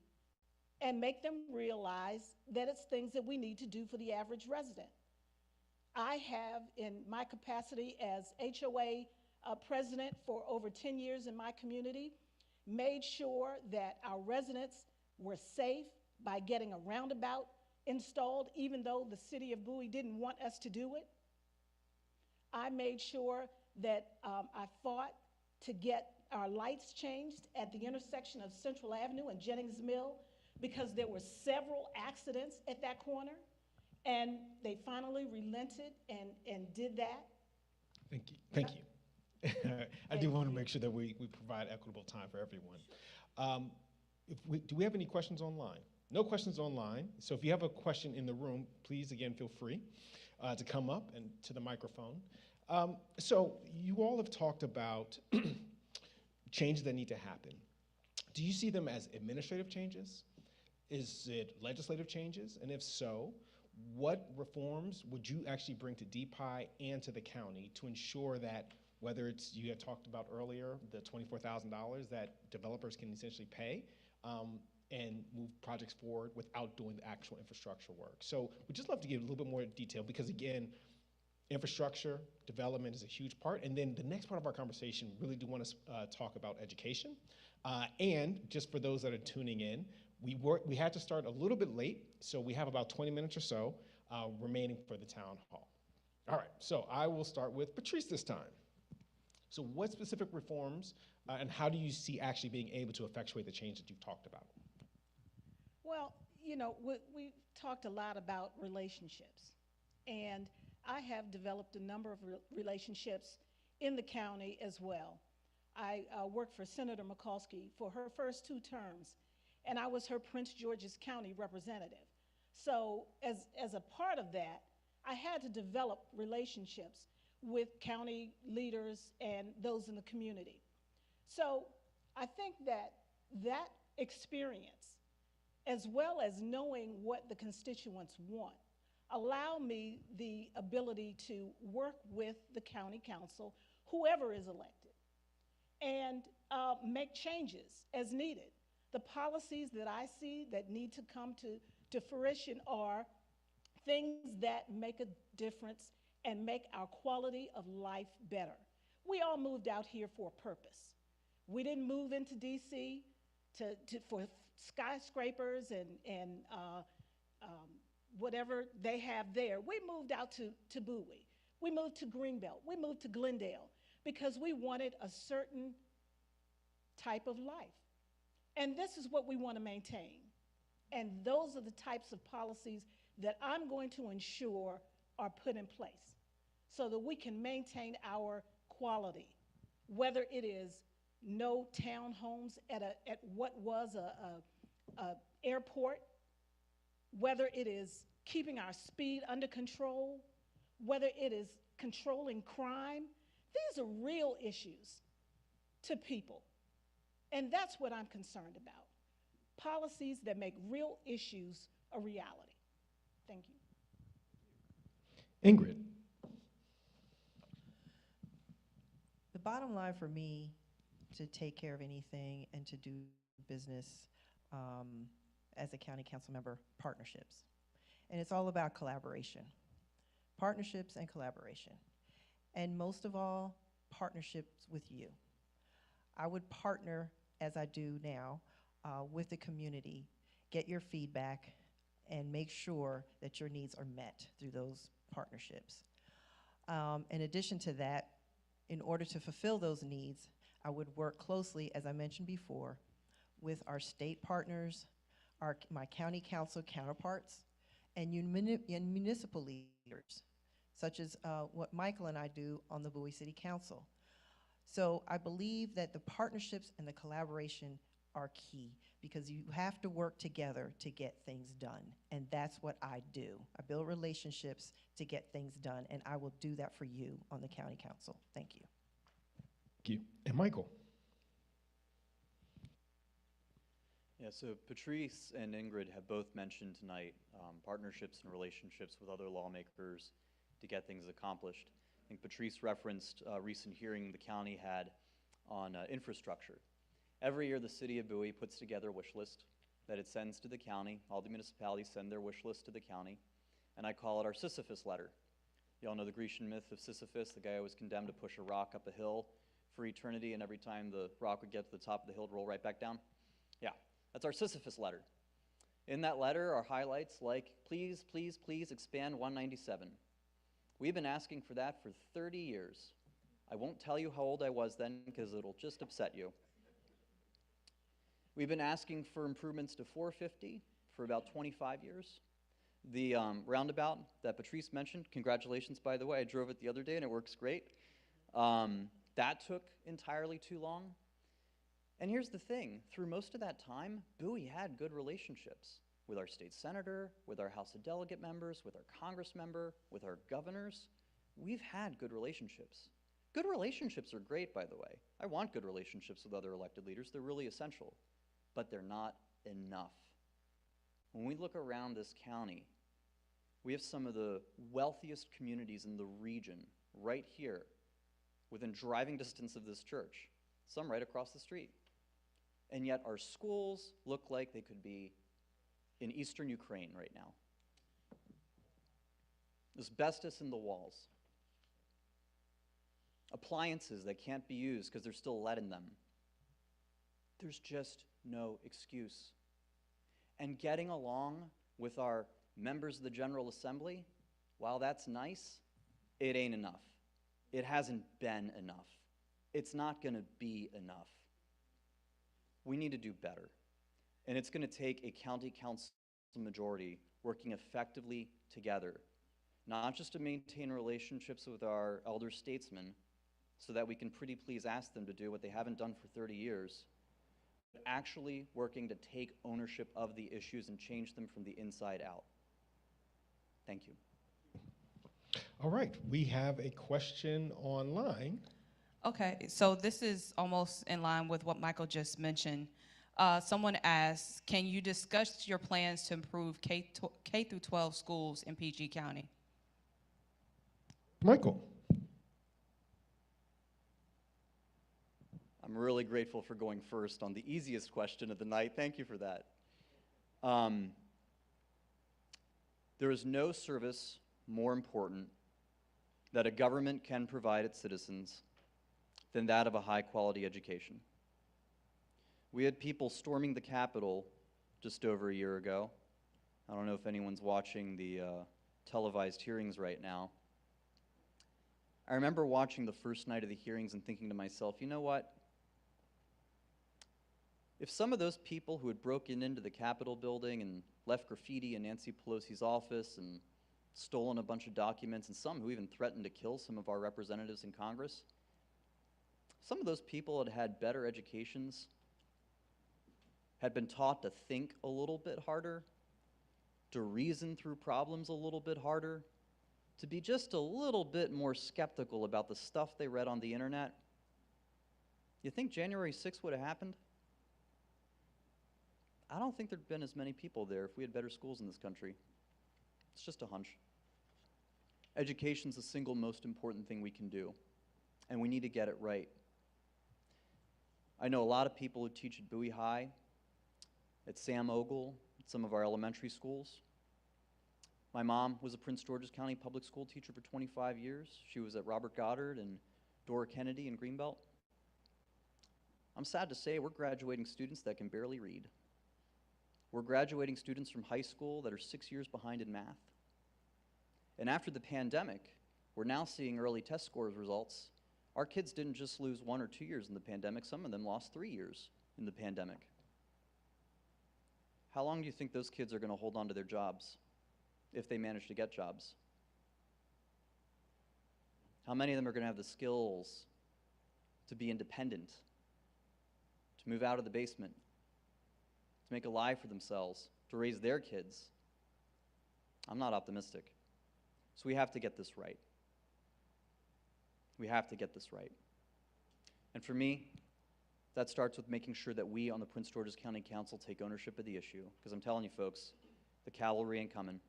and make them realize that it's things that we need to do for the average resident. I have, in my capacity as HOA president for over 10 years in my community, made sure that our residents were safe by getting a roundabout installed, even though the city of Bowie didn't want us to do it. I made sure that I fought to get our lights changed at the intersection of Central Avenue and Jennings Mill because there were several accidents at that corner, and they finally relented and did that. Thank you. Thank you. I do want to make sure that we provide equitable time for everyone. Do we have any questions online? No questions online. So if you have a question in the room, please, again, feel free to come up and to the microphone. So you all have talked about changes that need to happen. Do you see them as administrative changes? Is it legislative changes? And if so, what reforms would you actually bring to DPI and to the county to ensure that, whether it's, you had talked about earlier, the $24,000 that developers can essentially pay and move projects forward without doing the actual infrastructure work? So we'd just love to give a little bit more detail because, again, infrastructure development is a huge part. And then the next part of our conversation, really do want to talk about education. And just for those that are tuning in, we had to start a little bit late, so we have about 20 minutes or so remaining for the town hall. All right, so I will start with Patrice this time. So what specific reforms and how do you see actually being able to effectuate the change that you've talked about? Well, you know, we talked a lot about relationships, and I have developed a number of relationships in the county as well. I worked for Senator Mikulski for her first 2 terms, and I was her Prince George's County representative. So as a part of that, I had to develop relationships with county leaders and those in the community. So I think that that experience, as well as knowing what the constituents want, allow me the ability to work with the county council, whoever is elected, and make changes as needed. The policies that I see that need to come to fruition are things that make a difference and make our quality of life better. We all moved out here for a purpose. We didn't move into DC for skyscrapers and whatever they have there. We moved out to Bowie. We moved to Greenbelt. We moved to Glendale because we wanted a certain type of life. And this is what we want to maintain. And those are the types of policies that I'm going to ensure are put in place so that we can maintain our quality, whether it is no townhomes at what was a airport, whether it is keeping our speed under control, whether it is controlling crime. These are real issues to people. And that's what I'm concerned about. Policies that make real issues a reality. Thank you. Ingrid. The bottom line for me to take care of anything and to do business as a county council member, partnerships. And it's all about collaboration. Partnerships and collaboration. And most of all, partnerships with you. I would partner, as I do now, with the community, get your feedback, and make sure that your needs are met through those partnerships. In addition to that, in order to fulfill those needs, I would work closely, as I mentioned before, with our state partners, my county council counterparts, and municipal leaders, such as what Michael and I do on the Bowie City Council. So I believe that the partnerships and the collaboration are key because you have to work together to get things done. And that's what I do. I build relationships to get things done, and I will do that for you on the county council. Thank you. Thank you. And Michael. Yeah, so Patrice and Ingrid have both mentioned tonight partnerships and relationships with other lawmakers to get things accomplished. I think Patrice referenced a recent hearing the county had on infrastructure. Every year, the city of Bowie puts together a wish list that it sends to the county. All the municipalities send their wish list to the county, and I call it our Sisyphus letter. You all know the Grecian myth of Sisyphus, the guy who was condemned to push a rock up a hill for eternity, and every time the rock would get to the top of the hill, it'd roll right back down? Yeah, that's our Sisyphus letter. In that letter are highlights like, please, please, please expand 197. We've been asking for that for 30 years. I won't tell you how old I was then because it'll just upset you. We've been asking for improvements to 450 for about 25 years. The roundabout that Patrice mentioned, congratulations, by the way, I drove it the other day and it works great. That took entirely too long. And here's the thing, through most of that time, Bowie had good relationships with our state senator, with our House of Delegate members, with our Congress member, with our governors. We've had good relationships. Good relationships are great, by the way. I want good relationships with other elected leaders. They're really essential, but they're not enough. When we look around this county, we have some of the wealthiest communities in the region right here, within driving distance of this church, some right across the street. And yet our schools look like they could be in eastern Ukraine right now. Asbestos in the walls. Appliances that can't be used because there's still lead in them. There's just no excuse. And getting along with our members of the General Assembly, while that's nice, it ain't enough. It hasn't been enough. It's not going to be enough. We need to do better. And it's going to take a county council majority working effectively together, not just to maintain relationships with our elder statesmen so that we can pretty please ask them to do what they haven't done for 30 years, but actually working to take ownership of the issues and change them from the inside out. Thank you. All right, we have a question online. Okay, so this is almost in line with what Michael just mentioned. Someone asked, can you discuss your plans to improve K through 12 schools in PG County? Michael. I'm really grateful for going first on the easiest question of the night. Thank you for that. There is no service more important that a government can provide its citizens than that of a high-quality education. We had people storming the Capitol just over a year ago. I don't know if anyone's watching the televised hearings right now. I remember watching the first night of the hearings and thinking to myself, you know what? If some of those people who had broken into the Capitol building and left graffiti in Nancy Pelosi's office and stolen a bunch of documents, and some who even threatened to kill some of our representatives in Congress, some of those people had had better educations, had been taught to think a little bit harder, to reason through problems a little bit harder, to be just a little bit more skeptical about the stuff they read on the internet, you think January 6th would have happened? I don't think there'd been as many people there if we had better schools in this country. It's just a hunch. Education's the single most important thing we can do, and we need to get it right. I know a lot of people who teach at Bowie High, at Sam Ogle, at some of our elementary schools. My mom was a Prince George's County public school teacher for 25 years. She was at Robert Goddard and Dora Kennedy in Greenbelt. I'm sad to say we're graduating students that can barely read. We're graduating students from high school that are 6 years behind in math. And after the pandemic, we're now seeing early test scores results. Our kids didn't just lose 1 or 2 years in the pandemic, some of them lost 3 years in the pandemic. How long do you think those kids are going to hold on to their jobs, if they manage to get jobs? How many of them are going to have the skills to be independent, to move out of the basement, to make a life for themselves, to raise their kids? I'm not optimistic. So we have to get this right. We have to get this right. And for me, that starts with making sure that we on the Prince George's County Council take ownership of the issue. Because I'm telling you folks, the cavalry ain't coming.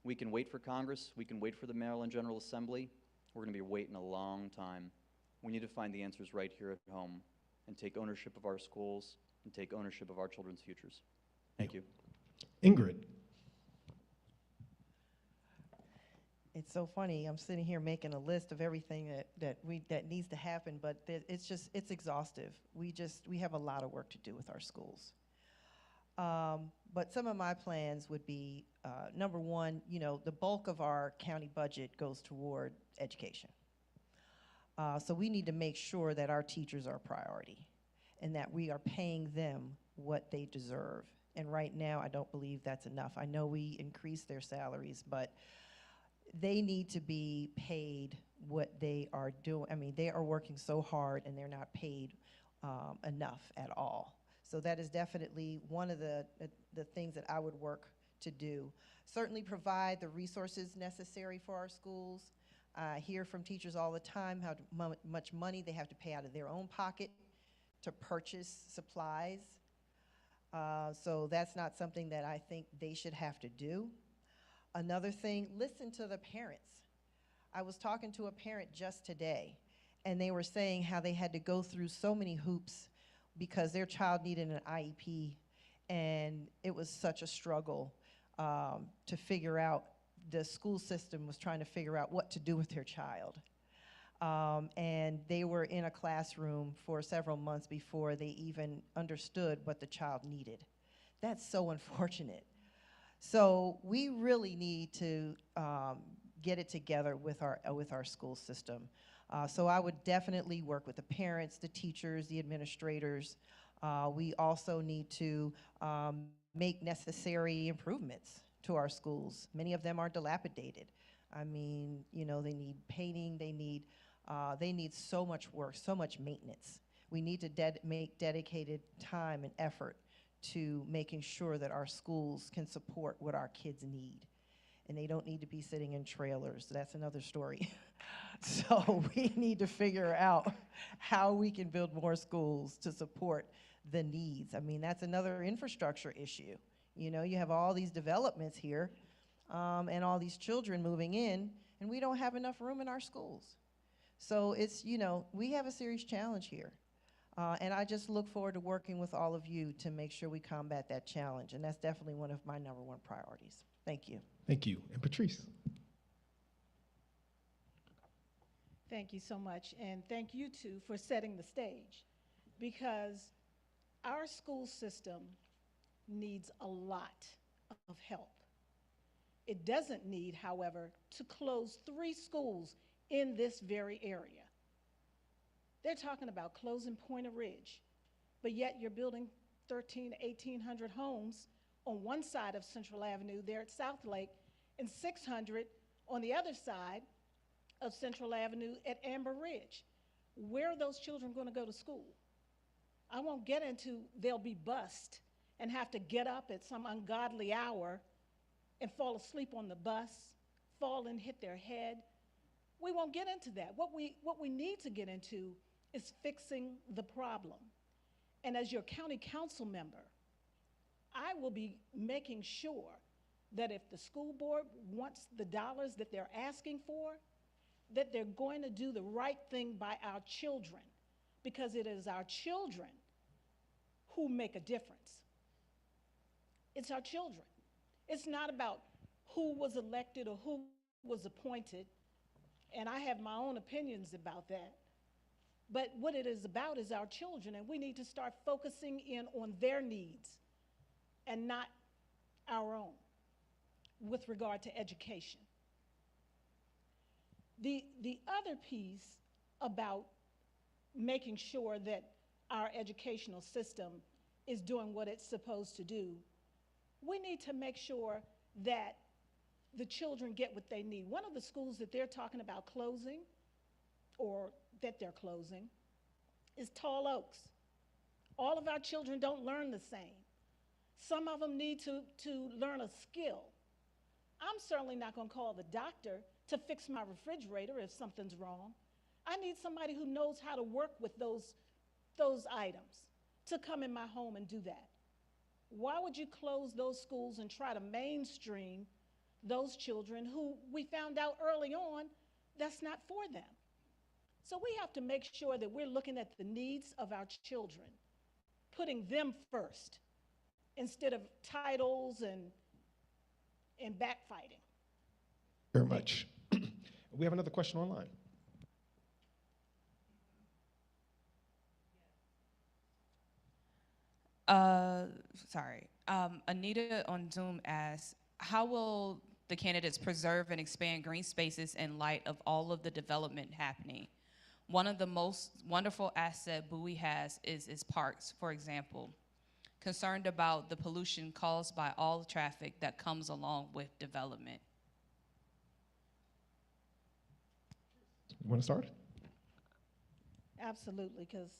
We can wait for Congress, we can wait for the Maryland General Assembly. We're going to be waiting a long time. We need to find the answers right here at home and take ownership of our schools and take ownership of our children's futures. Thank you. Ingrid. It's so funny. I'm sitting here making a list of everything that needs to happen, but it's exhaustive. We have a lot of work to do with our schools. But some of my plans would be, number one, the bulk of our county budget goes toward education. So we need to make sure that our teachers are a priority and that we are paying them what they deserve. And right now, I don't believe that's enough. I know we increased their salaries, but they need to be paid what they are doing. I mean, they are working so hard and they're not paid enough at all. So that is definitely one of the things that I would work to do. Certainly provide the resources necessary for our schools. I hear from teachers all the time how much money they have to pay out of their own pocket to purchase supplies. So that's not something that I think they should have to do. Another thing, listen to the parents. I was talking to a parent just today, and they were saying how they had to go through so many hoops because their child needed an IEP, and it was such a struggle to figure out. The school system was trying to figure out what to do with their child. And they were in a classroom for several months before they even understood what the child needed. That's so unfortunate. So we really need to get it together with our school system. So I would definitely work with the parents, the teachers, the administrators. We also need to make necessary improvements to our schools. Many of them are dilapidated. I mean, they need painting, they need so much work, so much maintenance. We need to make dedicated time and effort to making sure that our schools can support what our kids need. And they don't need to be sitting in trailers. That's another story. So we need to figure out how we can build more schools to support the needs. I mean, that's another infrastructure issue. You have all these developments here and all these children moving in, and we don't have enough room in our schools. So it's, we have a serious challenge here. And I just look forward to working with all of you to make sure we combat that challenge. And that's definitely one of my number one priorities. Thank you. Thank you. And Patrice. Thank you so much, and thank you two for setting the stage, because our school system needs a lot of help. It doesn't need, however, to close 3 schools in this very area. They're talking about closing Pointer Ridge, but yet you're building 13 to 1,800 homes on one side of Central Avenue there at South Lake and 600 on the other side of Central Avenue at Amber Ridge. Where are those children going to go to school? I won't get into they'll be bused and have to get up at some ungodly hour and fall asleep on the bus, fall and hit their head. We won't get into that. What we need to get into is fixing the problem. And as your county council member, I will be making sure that if the school board wants the dollars that they're asking for, that they're going to do the right thing by our children, because it is our children who make a difference. It's our children. It's not about who was elected or who was appointed, and I have my own opinions about that. But what it is about is our children, and we need to start focusing in on their needs and not our own with regard to education. The other piece about making sure that our educational system is doing what it's supposed to do, we need to make sure that the children get what they need. One of the schools that they're talking about closing, or that they're closing, is Tall Oaks. All of our children don't learn the same. Some of them need to learn a skill. I'm certainly not going to call the doctor to fix my refrigerator if something's wrong. I need somebody who knows how to work with those items to come in my home and do that. Why would you close those schools and try to mainstream those children who we found out early on that's not for them? So we have to make sure that we're looking at the needs of our children, putting them first instead of titles and backfighting. Very much. We have another question online. Sorry. Anita on Zoom asks, how will the candidates preserve and expand green spaces in light of all of the development happening? One of the most wonderful assets Bowie has is its parks, for example. Concerned about the pollution caused by all the traffic that comes along with development. You want to start? Absolutely, because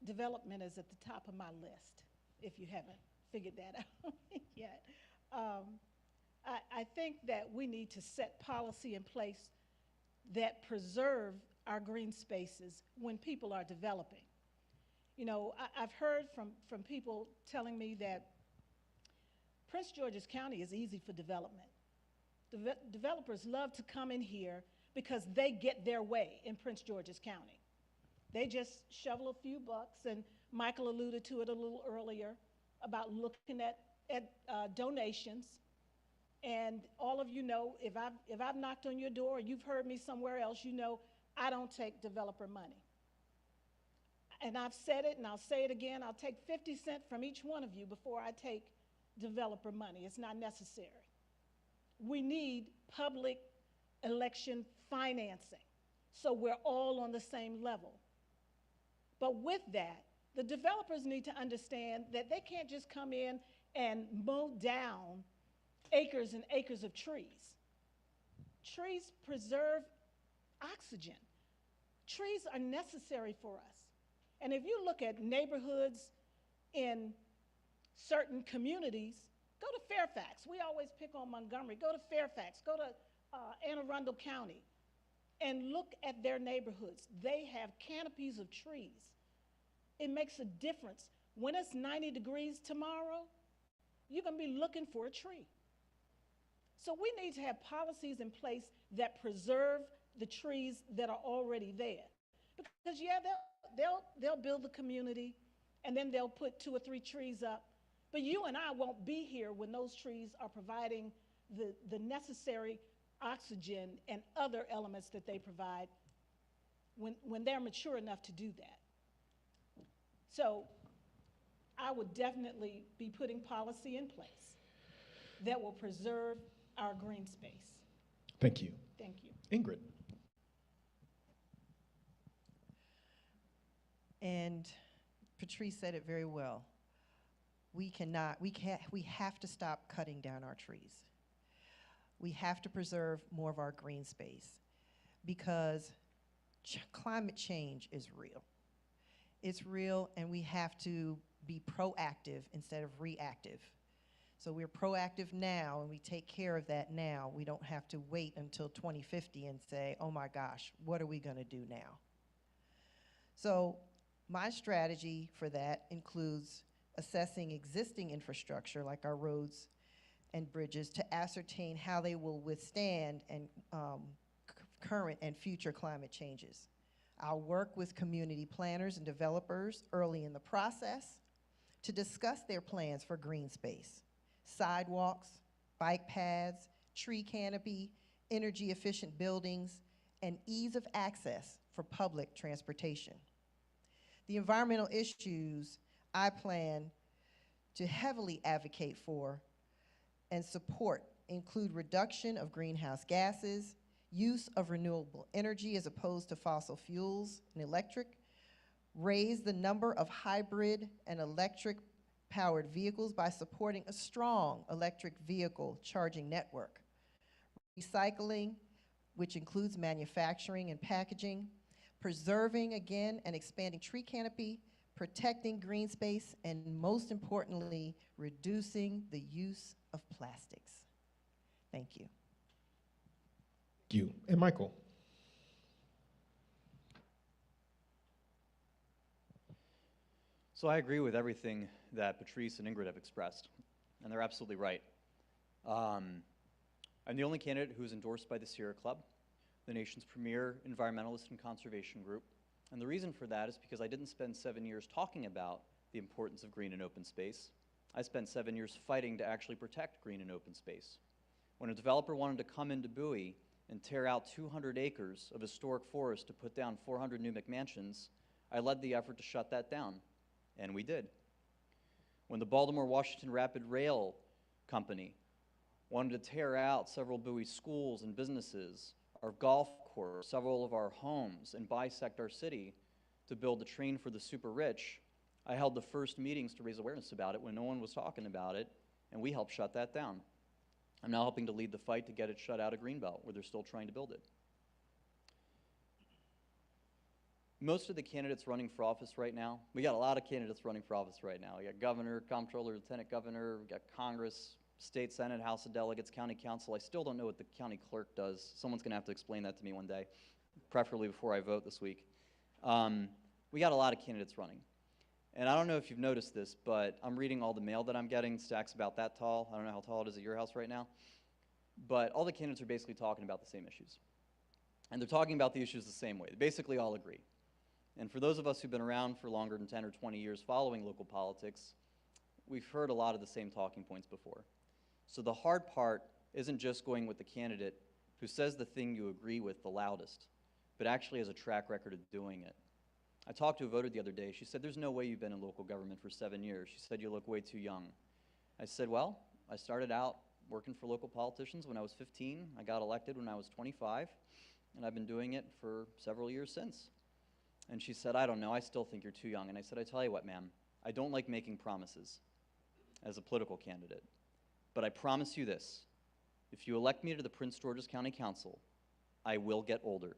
development is at the top of my list, if you haven't figured that out yet. I think that we need to set policy in place that preserve our green spaces when people are developing. You know, I've heard from people telling me that Prince George's County is easy for development. Developers love to come in here because they get their way in Prince George's County. They just shovel a few bucks, and Michael alluded to it a little earlier about looking at donations. And all of you know, if I've knocked on your door or you've heard me somewhere else, you know I don't take developer money. And I've said it and I'll say it again, I'll take 50 cents from each one of you before I take developer money. It's not necessary. We need public election financing so we're all on the same level. But with that, the developers need to understand that they can't just come in and mow down acres and acres of trees. Trees preserve oxygen. Trees are necessary for us. And if you look at neighborhoods in certain communities, go to Fairfax. We always pick on Montgomery. Go to Fairfax. Go to Anne Arundel County and look at their neighborhoods. They have canopies of trees. It makes a difference. When it's 90 degrees tomorrow, you're going to be looking for a tree. So we need to have policies in place that preserve the trees that are already there. Because yeah, they'll build the community and then they'll put 2 or 3 trees up. But you and I won't be here when those trees are providing the necessary oxygen and other elements that they provide when they're mature enough to do that. So I would definitely be putting policy in place that will preserve our green space. Thank you. Thank you. Ingrid. And Patrice said it very well. We have to stop cutting down our trees. We have to preserve more of our green space because climate change is real. It's real, and we have to be proactive instead of reactive. So we're proactive now, and we take care of that now. We don't have to wait until 2050 and say, oh my gosh, what are we going to do now? So my strategy for that includes assessing existing infrastructure like our roads and bridges to ascertain how they will withstand current and future climate changes. I'll work with community planners and developers early in the process to discuss their plans for green space, sidewalks, bike paths, tree canopy, energy efficient buildings, and ease of access for public transportation. The environmental issues I plan to heavily advocate for and support include reduction of greenhouse gases, use of renewable energy as opposed to fossil fuels and electric, raise the number of hybrid and electric powered vehicles by supporting a strong electric vehicle charging network, recycling, which includes manufacturing and packaging, preserving again and expanding tree canopy, protecting green space, and most importantly, reducing the use of plastics. Thank you. Thank you. And Michael? So I agree with everything that Patrice and Ingrid have expressed, and they're absolutely right. I'm the only candidate who's endorsed by the Sierra Club, the nation's premier environmentalist and conservation group. And the reason for that is because I didn't spend 7 years talking about the importance of green and open space. I spent 7 years fighting to actually protect green and open space. When a developer wanted to come into Bowie and tear out 200 acres of historic forest to put down 400 new McMansions, I led the effort to shut that down, and we did. When the Baltimore-Washington Rapid Rail Company wanted to tear out several Bowie schools and businesses, our golf course, several of our homes, and bisect our city to build a train for the super rich, I held the first meetings to raise awareness about it when no one was talking about it, and we helped shut that down. I'm now helping to lead the fight to get it shut out of Greenbelt, where they're still trying to build it. Most of the candidates running for office right now, we got a lot of candidates running for office right now. We got governor, comptroller, lieutenant governor, we got Congress, state senate, House of Delegates, county council. I still don't know what the county clerk does. Someone's gonna have to explain that to me one day, preferably before I vote this week. We got a lot of candidates running. And I don't know if you've noticed this, but I'm reading all the mail that I'm getting, stacks about that tall. I don't know how tall it is at your house right now. But all the candidates are basically talking about the same issues. And they're talking about the issues the same way. They basically all agree. And for those of us who've been around for longer than 10 or 20 years following local politics, we've heard a lot of the same talking points before. So the hard part isn't just going with the candidate who says the thing you agree with the loudest, but actually has a track record of doing it. I talked to a voter the other day. She said, there's no way you've been in local government for 7 years. She said, you look way too young. I said, well, I started out working for local politicians when I was 15. I got elected when I was 25, and I've been doing it for several years since. And she said, I don't know, I still think you're too young. And I said, I tell you what, ma'am, I don't like making promises as a political candidate. But I promise you this, if you elect me to the Prince George's County Council, I will get older.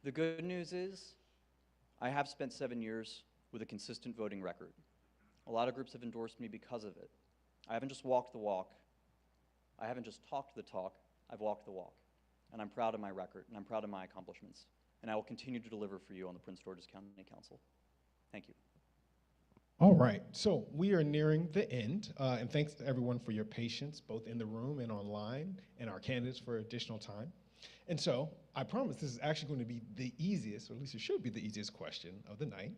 The good news is, I have spent 7 years with a consistent voting record. A lot of groups have endorsed me because of it. I haven't just walked the walk. I haven't just talked the talk. I've walked the walk. And I'm proud of my record, and I'm proud of my accomplishments. And I will continue to deliver for you on the Prince George's County Council. Thank you. All right, so we are nearing the end, and thanks to everyone for your patience, both in the room and online, and our candidates for additional time. And so, I promise this is actually going to be the easiest, or at least it should be the easiest question of the night.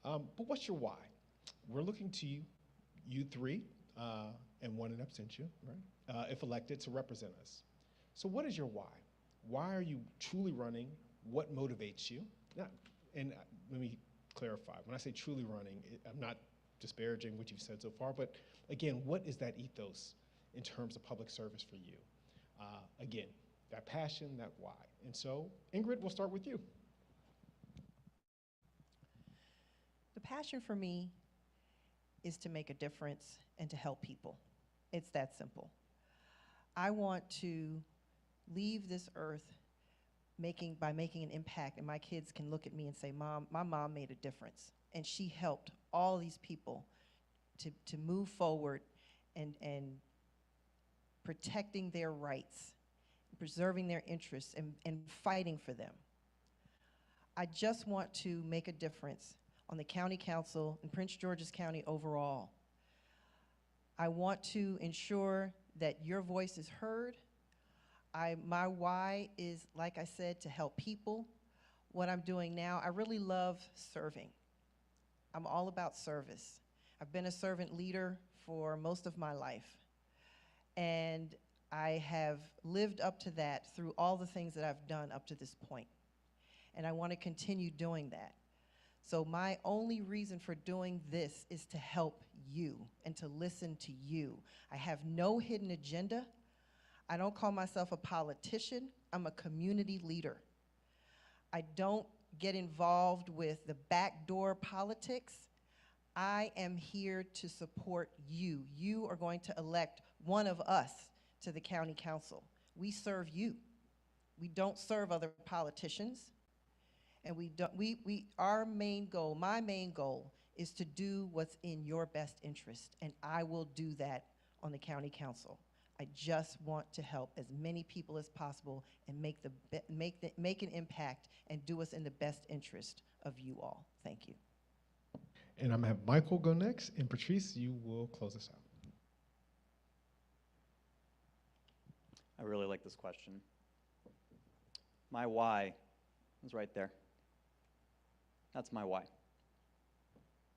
But what's your why? We're looking to you three, and one in absentia, right? If elected, to represent us. So what is your why? Why are you truly running? What motivates you? Now, and let me clarify. When I say truly running, I'm not disparaging what you've said so far, but again, what is that ethos in terms of public service for you? Again, that passion, that why. And so, Ingrid, we'll start with you. passion for me is to make a difference and to help people. It's that simple. I want to leave this earth by making an impact, and my kids can look at me and say, Mom, my mom made a difference, and she helped all these people to move forward and protecting their rights, preserving their interests, and fighting for them. I just want to make a difference on the county council and Prince George's County overall. I want to ensure that your voice is heard. My why is, like I said, to help people. What I'm doing now, I really love serving. I'm all about service. I've been a servant leader for most of my life. And I have lived up to that through all the things that I've done up to this point. And I want to continue doing that. So my only reason for doing this is to help you and to listen to you. I have no hidden agenda. I don't call myself a politician. I'm a community leader. I don't get involved with the backdoor politics. I am here to support you. You are going to elect one of us to the county council. We serve you. We don't serve other politicians. And our main goal, my main goal, is to do what's in your best interest, and I will do that on the county council. I just want to help as many people as possible and make an impact and do what's in the best interest of you all. Thank you. And I'm gonna have Michael go next, and Patrice, you will close us out. I really like this question. My why is right there. That's my why.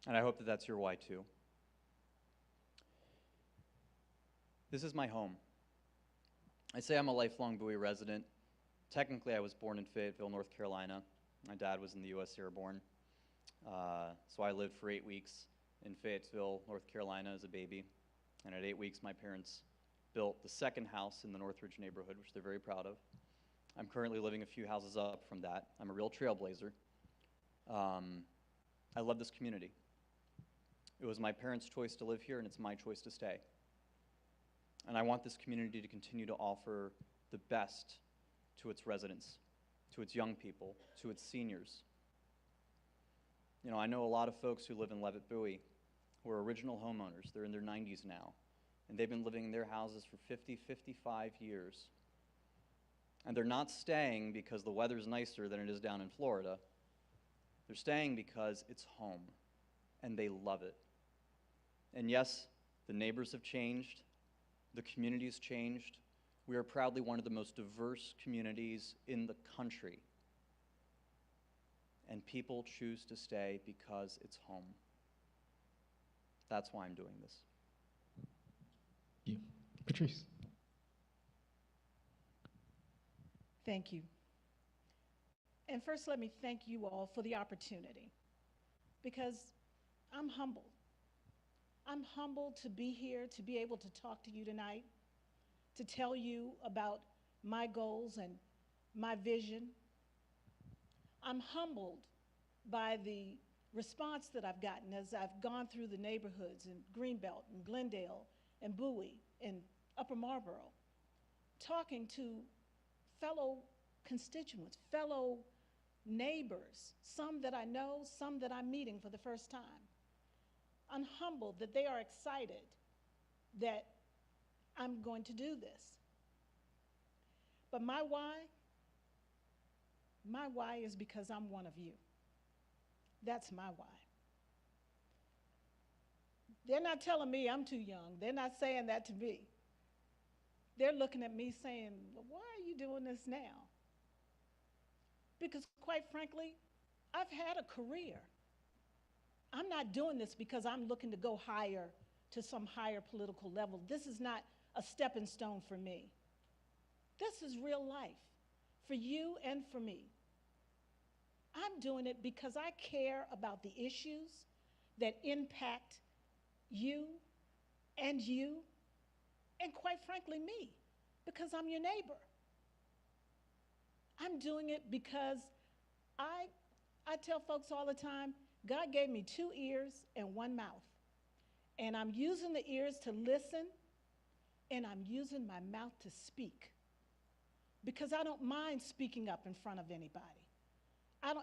And I hope that that's your why too. This is my home. I say I'm a lifelong Bowie resident. Technically, I was born in Fayetteville, North Carolina. My dad was in the U.S. Airborne. So I lived for 8 weeks in Fayetteville, North Carolina as a baby. And at 8 weeks, my parents built the second house in the Northridge neighborhood, which they're very proud of. I'm currently living a few houses up from that. I'm a real trailblazer. I love this community. It was my parents' choice to live here, and it's my choice to stay. And I want this community to continue to offer the best to its residents, to its young people, to its seniors. You know, I know a lot of folks who live in Levitt Bowie who are original homeowners. They're in their 90s now, and they've been living in their houses for 50, 55 years. And they're not staying because the weather's nicer than it is down in Florida. They're staying because it's home, and they love it. And yes, the neighbors have changed. The community's changed. We are proudly one of the most diverse communities in the country. And people choose to stay because it's home. That's why I'm doing this. You, Patrice. Thank you. And first, let me thank you all for the opportunity, because I'm humbled. I'm humbled to be here, to be able to talk to you tonight, to tell you about my goals and my vision. I'm humbled by the response that I've gotten as I've gone through the neighborhoods in Greenbelt and Glendale and Bowie and Upper Marlboro, talking to fellow constituents, fellow neighbors, some that I know, some that I'm meeting for the first time. I'm humbled that they are excited that I'm going to do this. But my why is because I'm one of you. That's my why. They're not telling me I'm too young. They're not saying that to me. They're looking at me saying, well, why are you doing this now? Because quite frankly, I've had a career. I'm not doing this because I'm looking to go higher to some higher political level. This is not a stepping stone for me. This is real life for you and for me. I'm doing it because I care about the issues that impact you, and quite frankly, me, because I'm your neighbor. I'm doing it because I tell folks all the time, God gave me 2 ears and 1 mouth. And I'm using the ears to listen, and I'm using my mouth to speak. Because I don't mind speaking up in front of anybody.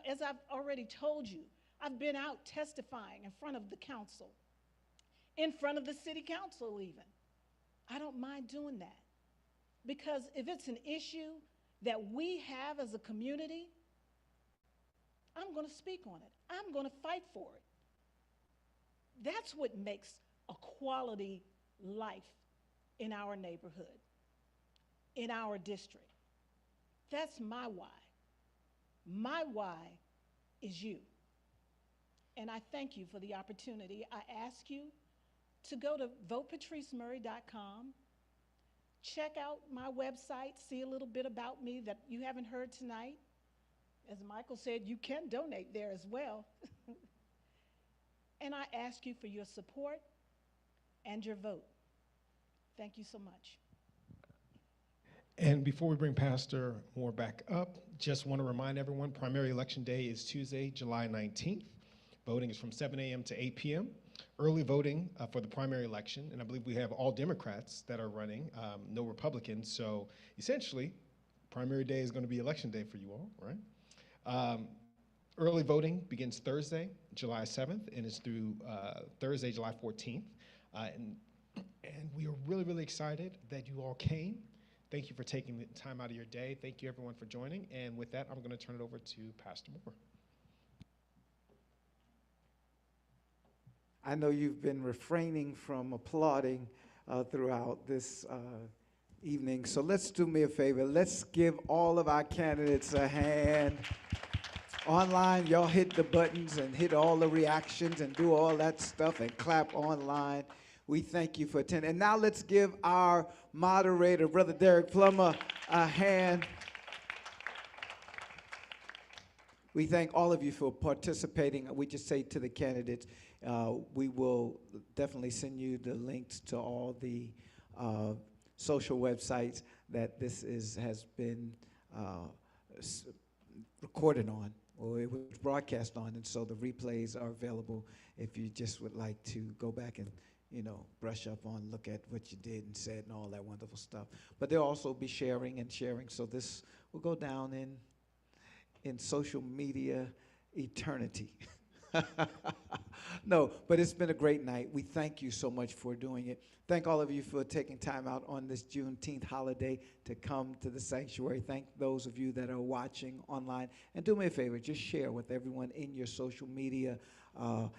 As I've already told you, I've been out testifying in front of the council, in front of the city council even. I don't mind doing that. Because if it's an issue that we have as a community, I'm going to speak on it. I'm going to fight for it. That's what makes a quality life in our neighborhood, in our district. That's my why. My why is you. And I thank you for the opportunity. I ask you to go to votepatricemurray.com, check out my website, see a little bit about me that you haven't heard tonight. As Michael said, you can donate there as well. And I ask you for your support and your vote. Thank you so much. And before we bring Pastor Moore back up, just want to remind everyone, primary election day is Tuesday, July 19th. Voting is from 7 a.m. to 8 p.m. Early voting for the primary election, and I believe we have all Democrats that are running, no Republicans. So essentially, primary day is going to be election day for you all, right? Early voting begins Thursday, July 7th, and is through Thursday, July 14th. And we are really, really excited that you all came. Thank you for taking the time out of your day. Thank you, everyone, for joining. And with that, I'm going to turn it over to Pastor Moore. I know you've been refraining from applauding throughout this evening, so let's do me a favor. Let's give all of our candidates a hand. Online, y'all hit the buttons and hit all the reactions and do all that stuff and clap online. We thank you for attending. And now let's give our moderator, Brother Derek Plummer, a hand. We thank all of you for participating. We just say to the candidates, we will definitely send you the links to all the social websites that this has been recorded on, or it was broadcast on, and so the replays are available if you just would like to go back and brush up on, look at what you did and said and all that wonderful stuff. But they'll also be sharing, so this will go down in social media eternity. No, but it's been a great night. We thank you so much for doing it. Thank all of you for taking time out on this Juneteenth holiday to come to the sanctuary. Thank those of you that are watching online. And do me a favor, just share with everyone in your social media, on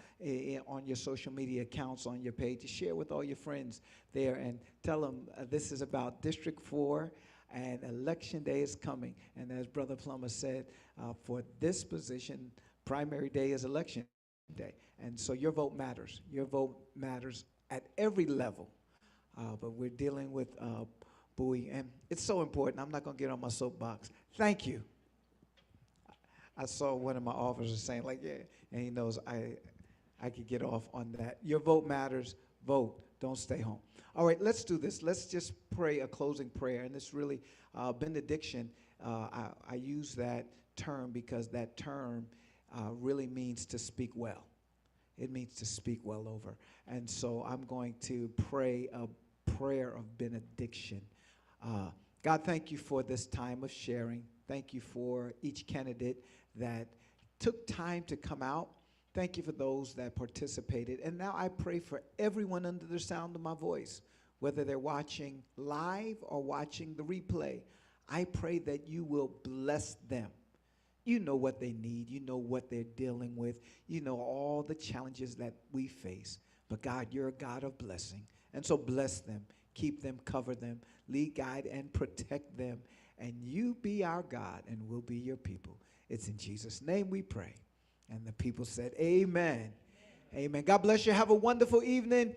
your social media accounts, on your page. Just share with all your friends there and tell them this is about District 4 and Election Day is coming. And as Brother Plummer said, for this position, primary day is Election Day. And so your vote matters. Your vote matters at every level. But we're dealing with Bowie, and it's so important. I'm not going to get on my soapbox. Thank you. I saw one of my officers saying, like, yeah, and he knows I could get off on that. Your vote matters. Vote. Don't stay home. All right, let's do this. Let's just pray a closing prayer. And it's really benediction. I use that term because that term really means to speak well. It means to speak well over. And so I'm going to pray a prayer of benediction. God, thank you for this time of sharing. Thank you for each candidate that took time to come out. Thank you for those that participated. And now I pray for everyone under the sound of my voice, whether they're watching live or watching the replay. I pray that you will bless them. You know what they need. You know what they're dealing with. You know all the challenges that we face. But God, you're a God of blessing. And so bless them. Keep them, cover them, lead, guide, and protect them. And you be our God, and we'll be your people. It's in Jesus' name we pray. And the people said, amen. Amen. God bless you. Have a wonderful evening.